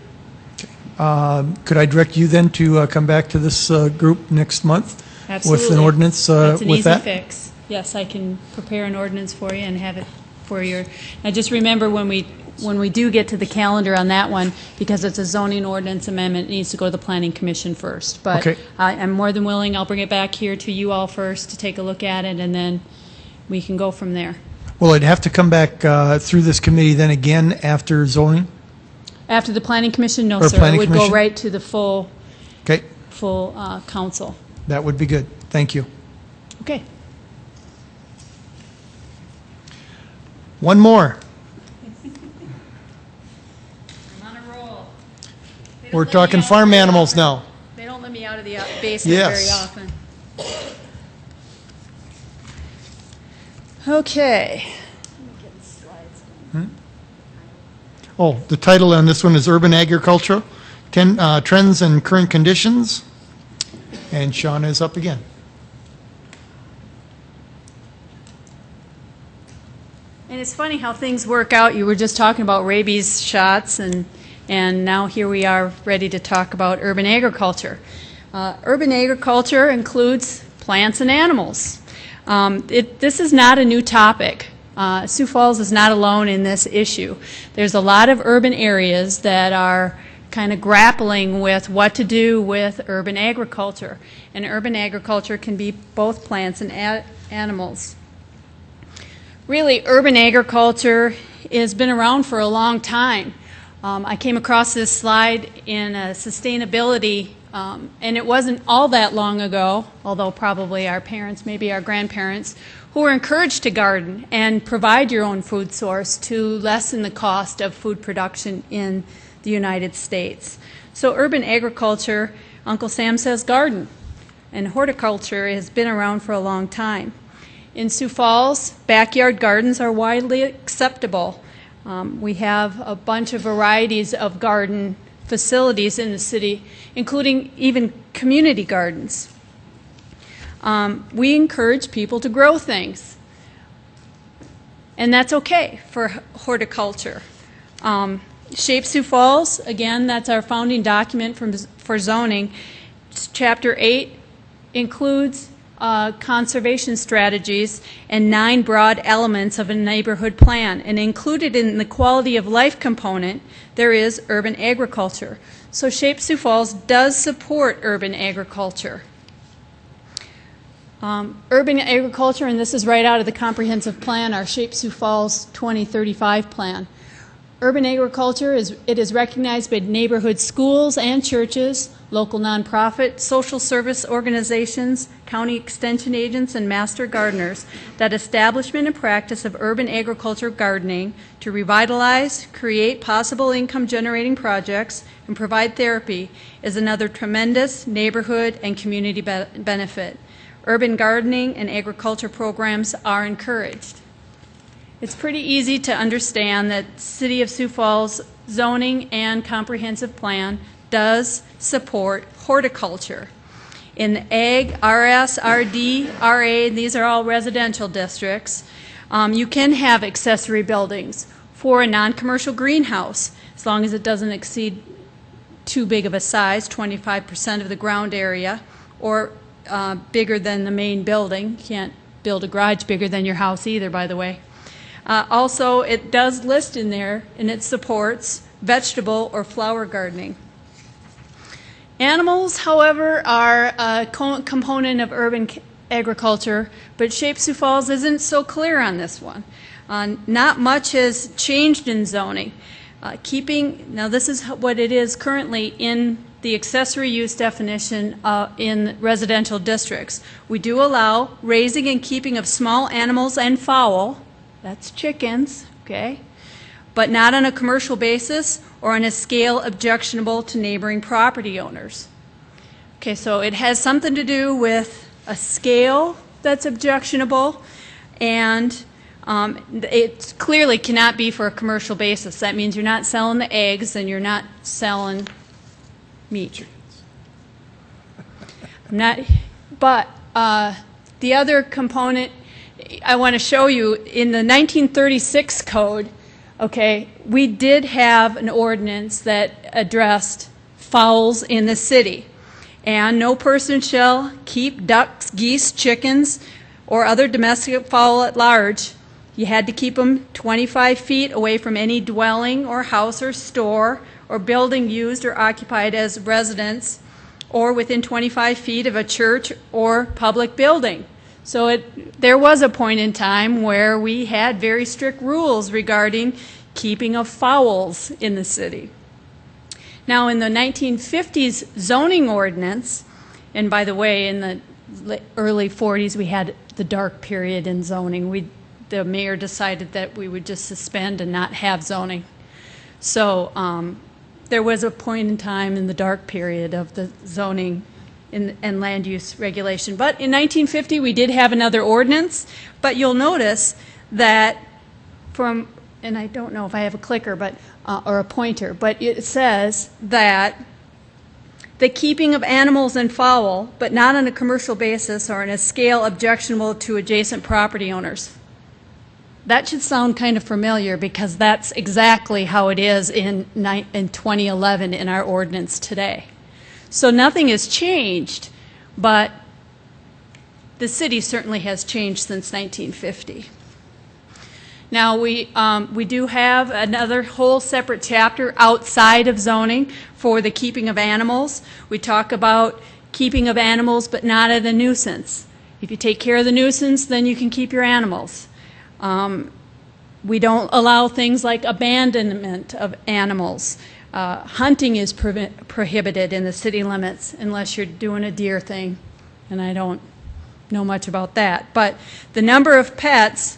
Could I direct you then to come back to this group next month with an ordinance That's an with easy that? fix. Yes, I can prepare an ordinance for you and have it for your. Now, just remember when we do get to the calendar on that one, because it's a zoning ordinance amendment, it needs to go to the Planning Commission first. But Okay. I'm more than willing. I'll bring it back here to you all first to take a look at it, and then we can go from there. Will it have to come back through this committee then again after zoning? After the Planning Commission, no, Or sir. Planning It would go Commission? right to the full Okay, council. that would be good. Thank you. Okay. One more. I'm on a roll. We're talking farm animals now. They don't let me out of the basement Yes. very often. Okay. Oh, the title on this one is Urban Agriculture, Trends and Current Conditions. And Sean is up again. And it's funny how things work out. You were just talking about rabies shots, and now here we are ready to talk about urban agriculture. Urban agriculture includes plants and animals. This is not a new topic. Sioux Falls is not alone in this issue. There's a lot of urban areas that are kind of grappling with what to do with urban agriculture. And urban agriculture can be both plants and animals. Really, urban agriculture has been around for a long time. I came across this slide in sustainability, and it wasn't all that long ago, although probably our parents, maybe our grandparents, who were encouraged to garden and provide your own food source to lessen the cost of food production in the United States. So urban agriculture, Uncle Sam says garden, and horticulture has been around for a long time. In Sioux Falls, backyard gardens are widely acceptable. We have a bunch of varieties of garden facilities in the city, including even community gardens. We encourage people to grow things, and that's okay for horticulture. Shape Sioux Falls, again, that's our founding document for zoning. Chapter 8 includes conservation strategies and 9 broad elements of a neighborhood plan. And included in the quality of life component, there is urban agriculture. So Shape Sioux Falls does support urban agriculture. Urban agriculture, and this is right out of the comprehensive plan, our Shape Sioux Falls 2035 plan. Urban agriculture is recognized by neighborhood schools and churches, local nonprofit, social service organizations, county extension agents, and master gardeners that establishment and practice of urban agriculture gardening to revitalize, create possible income generating projects, and provide therapy is another tremendous neighborhood and community benefit. Urban gardening and agriculture programs are encouraged. It's pretty easy to understand that City of Sioux Falls zoning and comprehensive plan does support horticulture. In the Ag, RS, RD, RA, these are all residential districts, you can have accessory buildings for a non-commercial greenhouse, as long as it doesn't exceed too big of a size, 25% of the ground area, or bigger than the main building. You can't build a garage bigger than your house either, by the way. Also, it does list in there, and it supports vegetable or flower gardening. Animals, however, are a component of urban agriculture, but Shape Sioux Falls isn't so clear on this one. Not much has changed in zoning. Now this is what it is currently in the accessory use definition in residential districts. We do allow raising and keeping of small animals and fowl, that's chickens, okay, but not on a commercial basis or on a scale objectionable to neighboring property owners. Okay, so it has something to do with a scale that's objectionable, and it clearly cannot be for a commercial basis. That means you're not selling the eggs and you're not selling meat. But the other component I want to show you, in the 1936 code, okay, we did have an ordinance that addressed fowls in the city. And no person shall keep ducks, geese, chickens, or other domestic fowl at large. You had to keep them 25 feet away from any dwelling or house or store or building used or occupied as residence, or within 25 feet of a church or public building. So there was a point in time where we had very strict rules regarding keeping of fowls in the city. Now, in the 1950s zoning ordinance, and by the way, in the early 40s, we had the dark period in zoning. The mayor decided that we would just suspend and not have zoning. So there was a point in time in the dark period of the zoning and land use regulation. But in 1950, we did have another ordinance. But you'll notice that and I don't know if I have a clicker, but or a pointer, but it says that the keeping of animals and fowl, but not on a commercial basis or on a scale objectionable to adjacent property owners. That should sound kind of familiar because that's exactly how it is in 2011 in our ordinance today. So nothing has changed, but the city certainly has changed since 1950. Now, we do have another whole separate chapter outside of zoning for the keeping of animals. We talk about keeping of animals, but not as a nuisance. If you take care of the nuisance, then you can keep your animals. We don't allow things like abandonment of animals. Hunting is prohibited in the city limits unless you're doing a deer thing, and I don't know much about that. But the number of pets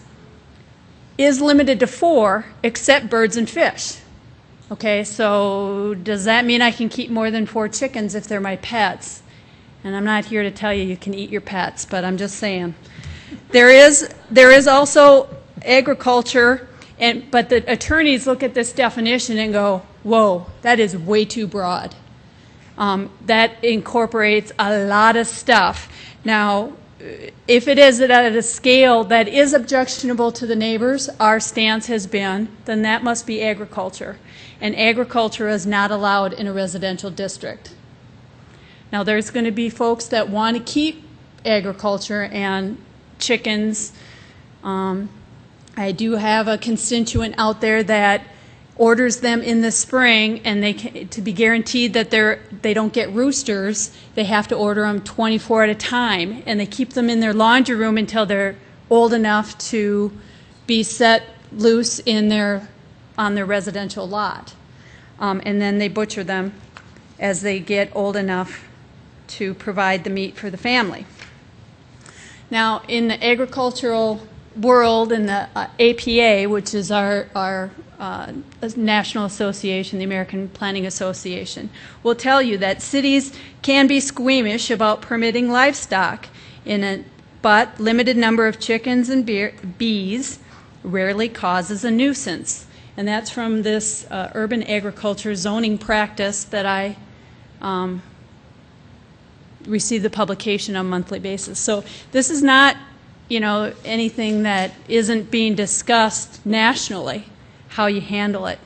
is limited to 4, except birds and fish. Okay, so does that mean I can keep more than 4 chickens if they're my pets? And I'm not here to tell you you can eat your pets, but I'm just saying. There is also agriculture, but the attorneys look at this definition and go, whoa, that is way too broad. That incorporates a lot of stuff. Now, if it is at a scale that is objectionable to the neighbors, our stance has been, then that must be agriculture. And agriculture is not allowed in a residential district. Now, there's going to be folks that want to keep agriculture and chickens. I do have a constituent out there that orders them in the spring, and to be guaranteed that they don't get roosters, they have to order them 24 at a time, and they keep them in their laundry room until they're old enough to be set loose on their residential lot. And then they butcher them as they get old enough to provide the meat for the family. Now, in the agricultural world, in the APA, which is our national association, the American Planning Association, will tell you that cities can be squeamish about permitting livestock but limited number of chickens and bees rarely causes a nuisance. And that's from this urban agriculture zoning practice that I receive the publication on a monthly basis. So this is not, anything that isn't being discussed nationally, how you handle it.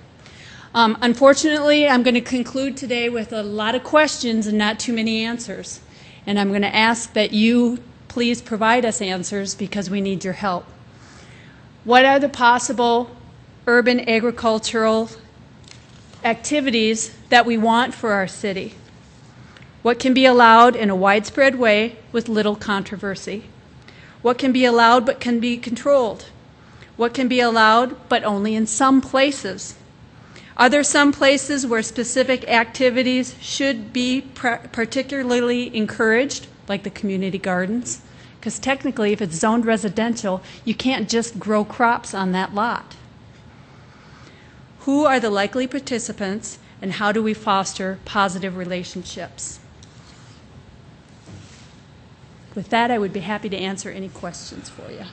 Unfortunately, I'm going to conclude today with a lot of questions and not too many answers. And I'm going to ask that you please provide us answers because we need your help. What are the possible urban agricultural activities that we want for our city? What can be allowed in a widespread way with little controversy? What can be allowed but can be controlled? What can be allowed but only in some places? Are there some places where specific activities should be particularly encouraged, like the community gardens? Because technically, if it's zoned residential, you can't just grow crops on that lot. Who are the likely participants, and how do we foster positive relationships? With that, I would be happy to answer any questions for you,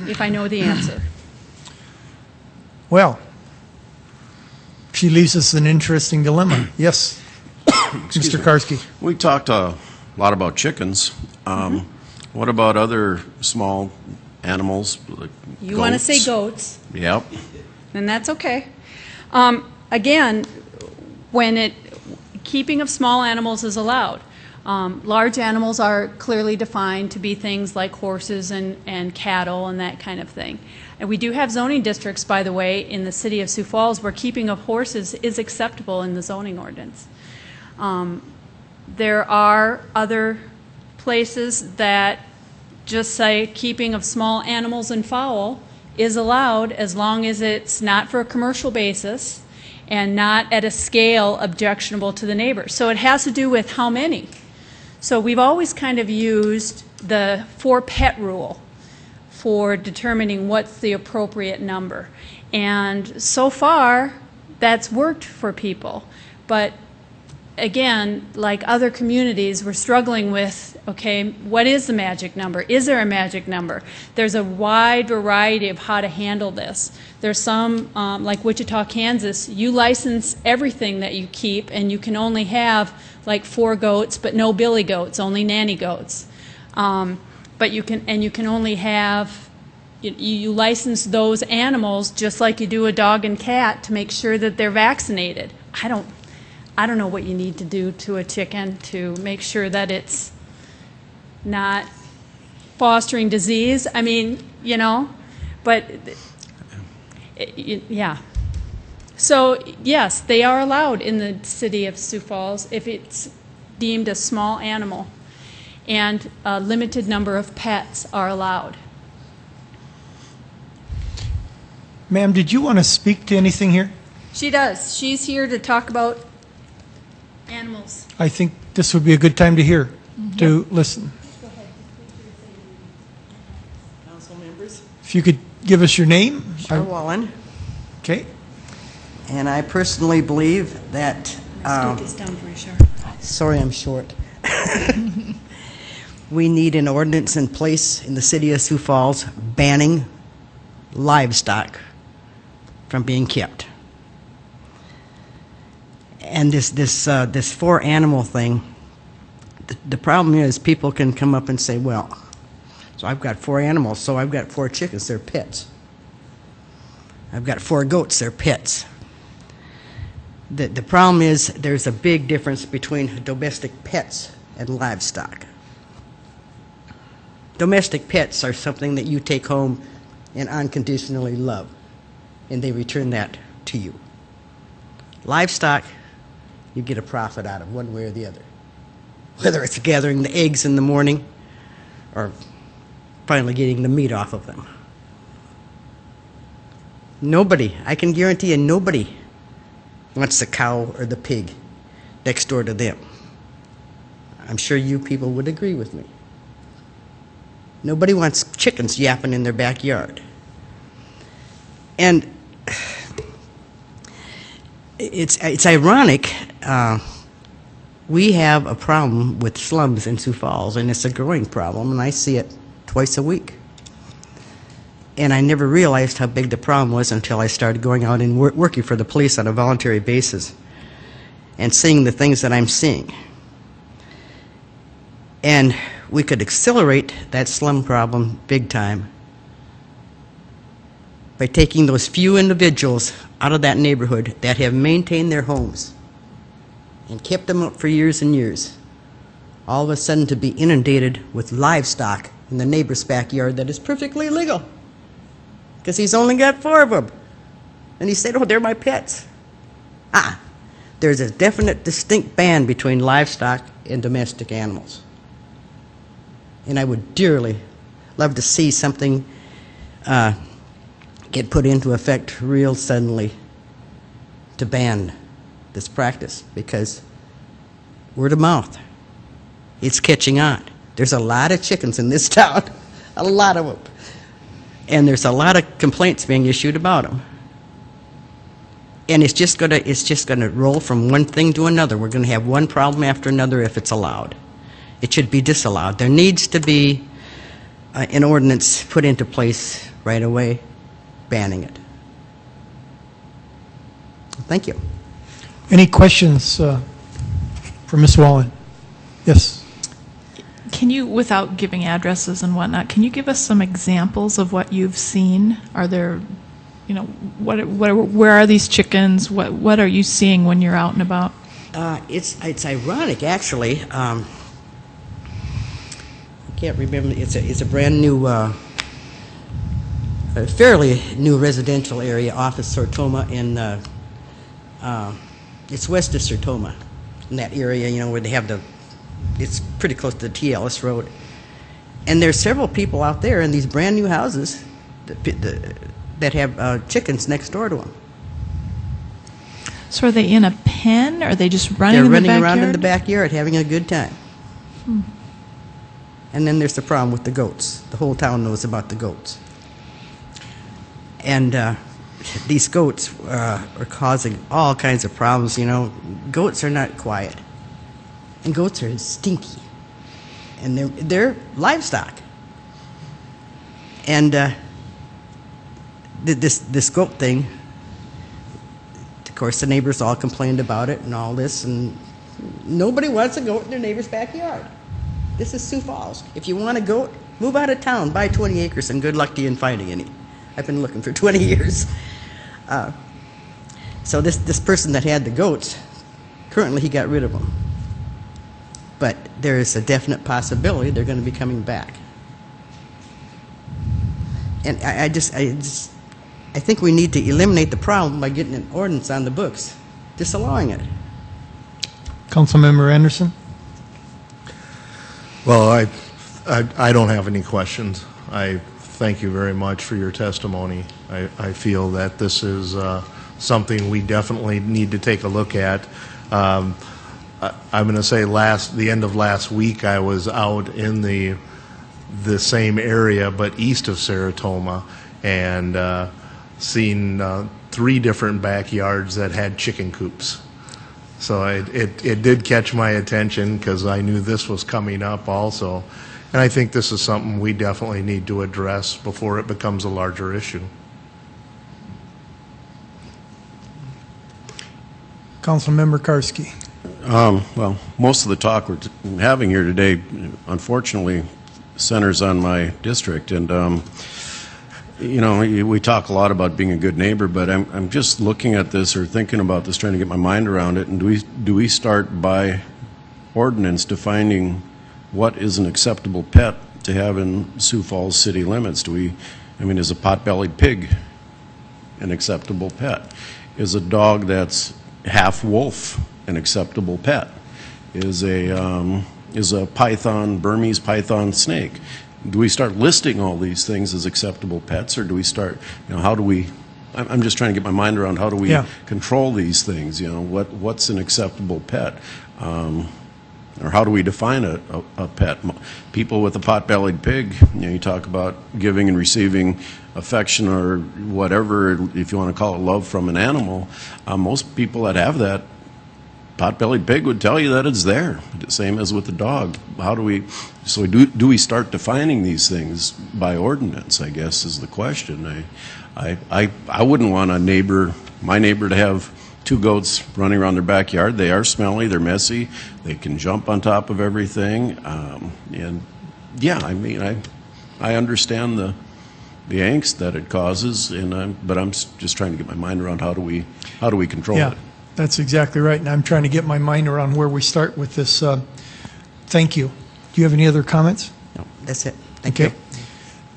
if I know the answer. Well, she leaves us an interesting dilemma. Yes, Mr. Karski. We talked a lot about chickens. What about other small animals? Like You want to say goats, Yep. then that's okay. Again, keeping of small animals is allowed. Large animals are clearly defined to be things like horses and cattle and that kind of thing. And we do have zoning districts, by the way, in the city of Sioux Falls where keeping of horses is acceptable in the zoning ordinance. There are other places that just say keeping of small animals and fowl is allowed as long as it's not for a commercial basis and not at a scale objectionable to the neighbor. So it has to do with how many. So we've always kind of used the 4-pet rule for determining what's the appropriate number. And so far, that's worked for people. But again, like other communities, we're struggling with, okay, what is the magic number? Is there a magic number? There's a wide variety of how to handle this. There's some, like Wichita, Kansas, you license everything that you keep, and you can only have like 4 goats, but no billy goats, only nanny goats. But you can only have, you license those animals just like you do a dog and cat to make sure that they're vaccinated. I don't know what you need to do to a chicken to make sure that it's not fostering disease. I mean, but yeah. So yes, they are allowed in the city of Sioux Falls if it's deemed a small animal, and a limited number of pets are allowed. Ma'am, did you want to speak to anything here? She does. She's here to talk about animals. I think this would be a good time to hear, to listen. Council members, If you could give us your name. Cheryl Wallen, Okay. and I personally believe that, Speak this down for you, Cheryl. sorry I'm short, we need an ordinance in place in the city of Sioux Falls banning livestock from being kept. And this 4-animal thing, the problem is people can come up and say, well, so I've got 4 animals, so I've got 4 chickens, they're pets. I've got 4 goats, they're pets. The problem is there's a big difference between domestic pets and livestock. Domestic pets are something that you take home and unconditionally love, and they return that to you. Livestock, you get a profit out of one way or the other. Whether it's gathering the eggs in the morning or finally getting the meat off of them. Nobody, I can guarantee you, nobody wants the cow or the pig next door to them. I'm sure you people would agree with me. Nobody wants chickens yapping in their backyard. And it's ironic, we have a problem with slums in Sioux Falls, and it's a growing problem, and I see it twice a week. And I never realized how big the problem was until I started going out and working for the police on a voluntary basis and seeing the things that I'm seeing. And we could accelerate that slum problem big time by taking those few individuals out of that neighborhood that have maintained their homes and kept them up for years and years, all of a sudden to be inundated with livestock in the neighbor's backyard that is perfectly legal because he's only got 4 of them. And he said, oh, they're my pets. There's a definite, distinct ban between livestock and domestic animals. And I would dearly love to see something get put into effect real suddenly to ban this practice, because word of mouth, it's catching on. There's a lot of chickens in this town, a lot of them, and there's a lot of complaints being issued about them. And it's just gonna roll from one thing to another. We're gonna have one problem after another if it's allowed. It should be disallowed. There needs to be an ordinance put into place right away banning it. Thank you. Any questions for Ms. Wallen? Yes. Can you, without giving addresses and whatnot, can you give us some examples of what you've seen? Are there, where are these chickens? What are you seeing when you're out and about? It's ironic, actually. I can't remember. It's a brand new, a fairly new residential area off of Sertoma in. It's west of Sertoma, in that area, where they have it's pretty close to the TLS road. And there's several people out there in these brand new houses that have chickens next door to them. So are they in a pen, or are they just running They're in the running backyard? around in the backyard having a good time. And then there's the problem with the goats. The whole town knows about the goats. And these goats are causing all kinds of problems, you know. Goats are not quiet. And goats are stinky. And they're livestock. And this goat thing, of course, the neighbors all complained about it and all this, and nobody wants a goat in their neighbor's backyard. This is Sioux Falls. If you want a goat, move out of town, buy 20 acres, and good luck to you in finding any. I've been looking for 20 years. So this person that had the goats, currently he got rid of them. But there is a definite possibility they're going to be coming back. And I think we need to eliminate the problem by getting an ordinance on the books, disallowing it. Councilmember Anderson? Well, I don't have any questions. I thank you very much for your testimony. I feel that this is something we definitely need to take a look at. I'm going to say the end of last week, I was out in the same area, but east of Saratoga, and seen 3 different backyards that had chicken coops. So it did catch my attention because I knew this was coming up also. And I think this is something we definitely need to address before it becomes a larger issue. Councilmember Karski? Well, most of the talk we're having here today, unfortunately, centers on my district. And, you know, we talk a lot about being a good neighbor, but I'm just looking at this or thinking about this, trying to get my mind around it. And do we start by ordinance defining what is an acceptable pet to have in Sioux Falls city limits? Is a pot-bellied pig an acceptable pet? Is a dog that's half wolf an acceptable pet? Is a python, Burmese python snake? Do we start listing all these things as acceptable pets, or do we start, how do we, I'm just trying to get my mind around how do we control these things, what's an acceptable pet? Or how do we define a pet? People with a pot-bellied pig, you talk about giving and receiving affection or whatever, if you want to call it love from an animal. Most people that have that pot-bellied pig would tell you that it's there. Same as with the dog. Do we start defining these things by ordinance, I guess, is the question. I wouldn't want my neighbor to have 2 goats running around their backyard. They are smelly, they're messy, they can jump on top of everything. I understand the angst that it causes, but I'm just trying to get my mind around how do we control it. That's exactly right, and I'm trying to get my mind around where we start with this. Thank you. Do you have any other comments? No, that's it. Thank you.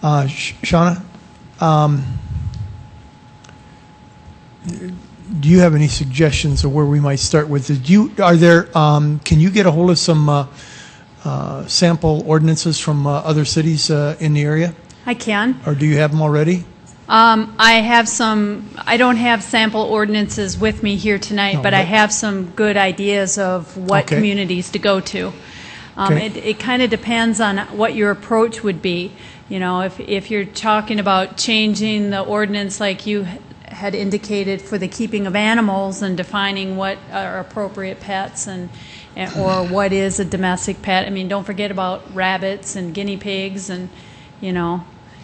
Shauna, do you have any suggestions of where we might start with it? Can you get a hold of some sample ordinances from other cities in the area? I can. Or do you have them already? I have some, I don't have sample ordinances with me here tonight, but I have some good ideas of what communities to go to. It kind of depends on what your approach would be. If you're talking about changing the ordinance like you had indicated for the keeping of animals and defining what are appropriate pets or what is a domestic pet. Don't forget about rabbits and guinea pigs and,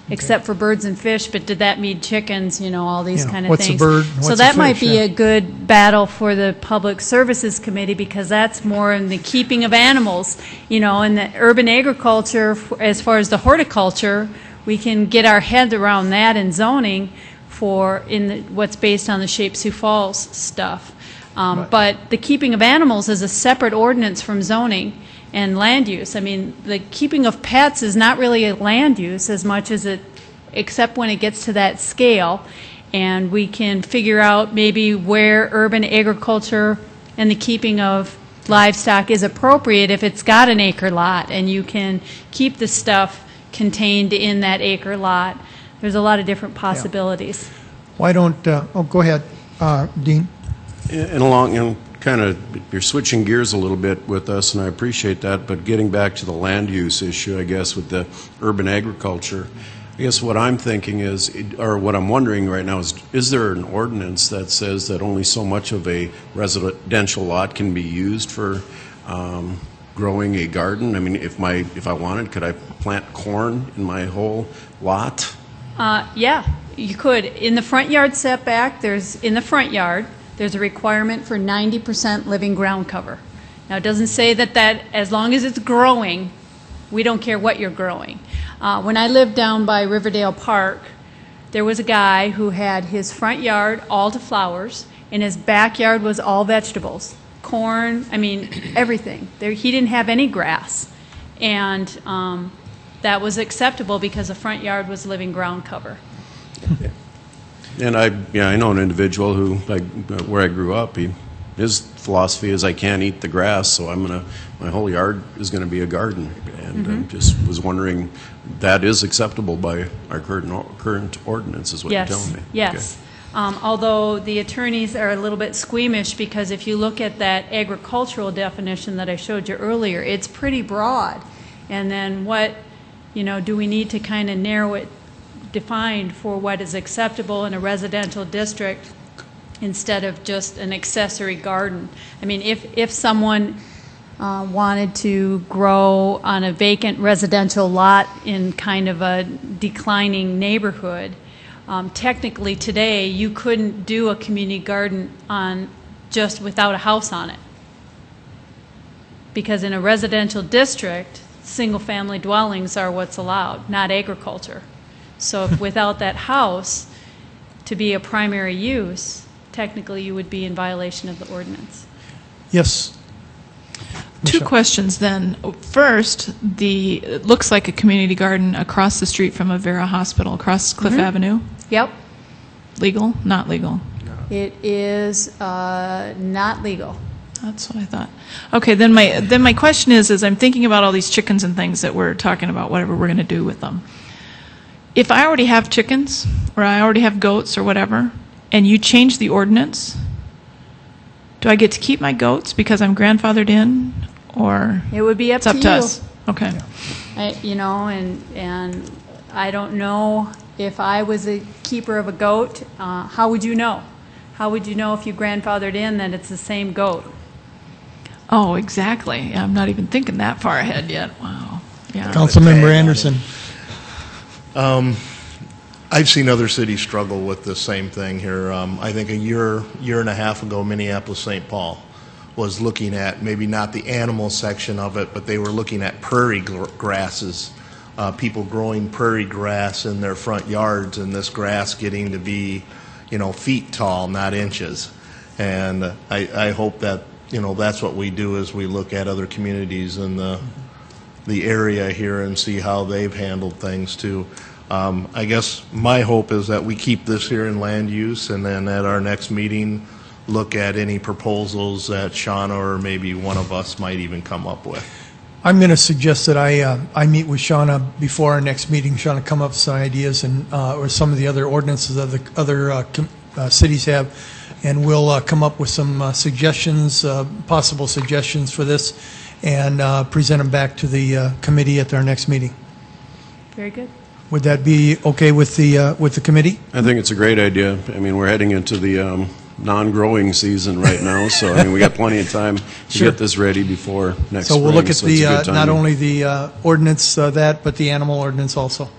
except for birds and fish, but did that mean chickens, all these kind of what's things. A bird, what's so a that fish, might be a good battle for the Public Services Committee, because that's more in the keeping of animals. In the urban agriculture, as far as the horticulture, we can get our head around that in zoning what's based on the Shape Sioux Falls stuff. But the keeping of animals is a separate ordinance from zoning and land use. The keeping of pets is not really a land use as much as except when it gets to that scale, and we can figure out maybe where urban agriculture and the keeping of livestock is appropriate if it's got an acre lot, and you can keep the stuff contained in that acre lot. There's a lot of different possibilities. Why don't, go ahead, Dean. And along, kind of, you're switching gears a little bit with us, and I appreciate that, but getting back to the land use issue, I guess, with the urban agriculture, I guess what I'm thinking is, or what I'm wondering right now is there an ordinance that says that only so much of a residential lot can be used for growing a garden? I mean, if I wanted, could I plant corn in my whole lot? Yeah, you could. In the front yard setback, there's a requirement for 90% living ground cover. Now, it doesn't say that as long as it's growing, we don't care what you're growing. When I lived down by Riverdale Park, there was a guy who had his front yard all to flowers, and his backyard was all vegetables. Corn, I mean, everything. He didn't have any grass. And that was acceptable because the front yard was living ground cover. And I know an individual who, where I grew up, his philosophy is I can't eat the grass, so my whole yard is going to be a garden. And I just was wondering, that is acceptable by our current ordinance, is what you're telling me. Yes. Although the attorneys are a little bit squeamish because if you look at that agricultural definition that I showed you earlier, it's pretty broad. And then do we need to kind of narrow it, defined for what is acceptable in a residential district instead of just an accessory garden? I mean, if someone wanted to grow on a vacant residential lot in kind of a declining neighborhood, technically today you couldn't do a community garden just without a house on it. Because in a residential district, single-family dwellings are what's allowed, not agriculture. So if without that house to be a primary use, technically you would be in violation of the ordinance. Yes. Two questions then. First, it looks like a community garden across the street from a Vera Hospital, across Cliff Avenue. Yep. Legal? Not legal? It is not legal. That's what I thought. Okay, then my question is I'm thinking about all these chickens and things that we're talking about, whatever we're going to do with them. If I already have chickens, or I already have goats or whatever, and you change the ordinance, do I get to keep my goats because I'm grandfathered in, or it would be up it's up to to you. us? Okay. And I don't know if I was a keeper of a goat, how would you know? How would you know if you grandfathered in that it's the same goat? Oh, exactly. I'm not even thinking that far ahead yet. Wow. Yeah. Councilmember Anderson. I've seen other cities struggle with the same thing here. I think a year and a half ago, Minneapolis-St. Paul was looking at maybe not the animal section of it, but they were looking at prairie grasses, people growing prairie grass in their front yards, and this grass getting to be, feet tall, not inches. And I hope that, that's what we do as we look at other communities in the area here and see how they've handled things too. I guess my hope is that we keep this here in land use, and then at our next meeting, look at any proposals that Shauna or maybe one of us might even come up with. I'm going to suggest that I meet with Shauna before our next meeting. Shauna, come up with some ideas and or some of the other ordinances that the other cities have, and we'll come up with some suggestions, possible suggestions for this, and present them back to the committee at our next meeting. Very good. Would that be okay with the committee? I think it's a great idea. I mean, we're heading into the non-growing season right now, so I mean, we got plenty of time to get this ready before next So we'll spring, look at so it's a good not timing. only the ordinance but the animal ordinance also.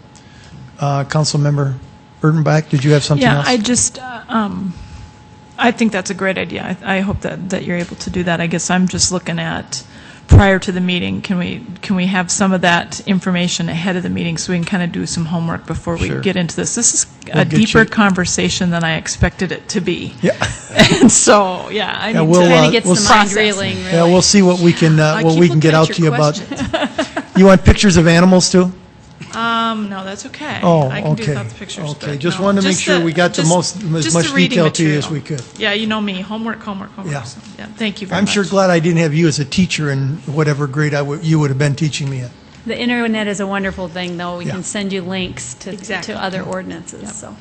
Councilmember Erdenbach, did you have something else? I just, I think that's a great idea. I hope that you're able to do that. I guess I'm just looking at, prior to the meeting, can we have some of that information ahead of the meeting so we can kind of do some homework before we get into this? This is a deeper conversation than I expected it to be. Yeah. And so, I need we'll, to Kind of gets we'll the see. mind reeling, really. Yeah, we'll see what we can get out to you about. You want pictures of animals too? No, that's okay. Oh, I can do okay. without the pictures. Okay, but just no, wanted to make sure we got as much reading detail to you as material. we could. Yeah, you know me, homework. Yeah. So, thank you very I'm much. sure glad I didn't have you as a teacher in whatever grade you would have been teaching me at. The internet is a wonderful thing, though. We Yeah. can send you links to Exactly. to other ordinances, so.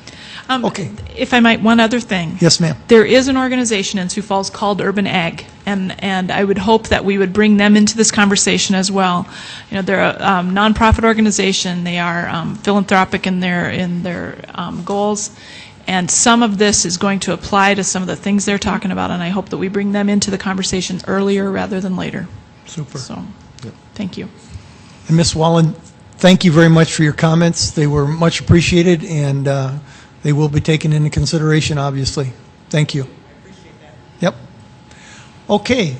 Okay. If I might, one other thing. Yes, ma'am. There is an organization in Sioux Falls called Urban Ag, and I would hope that we would bring them into this conversation as well. You know, they're a nonprofit organization. They are philanthropic in their goals, and some of this is going to apply to some of the things they're talking about, and I hope that we bring them into the conversation earlier rather than later. Super. So, thank you. And Ms. Wallen, thank you very much for your comments. They were much appreciated, and they will be taken into consideration, obviously. Thank you. I appreciate that. Yep. Okay.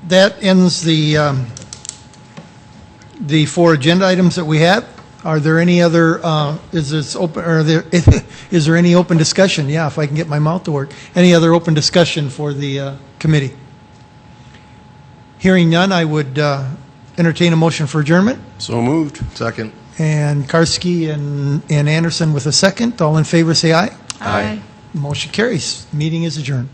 That ends the 4 agenda items that we have. Are there any other, is there any open discussion? Yeah, if I can get my mouth to work. Any other open discussion for the committee? Hearing none, I would entertain a motion for adjournment. So moved. Second. And Karski and Anderson with a second. All in favor, say aye. Aye. Motion carries. Meeting is adjourned.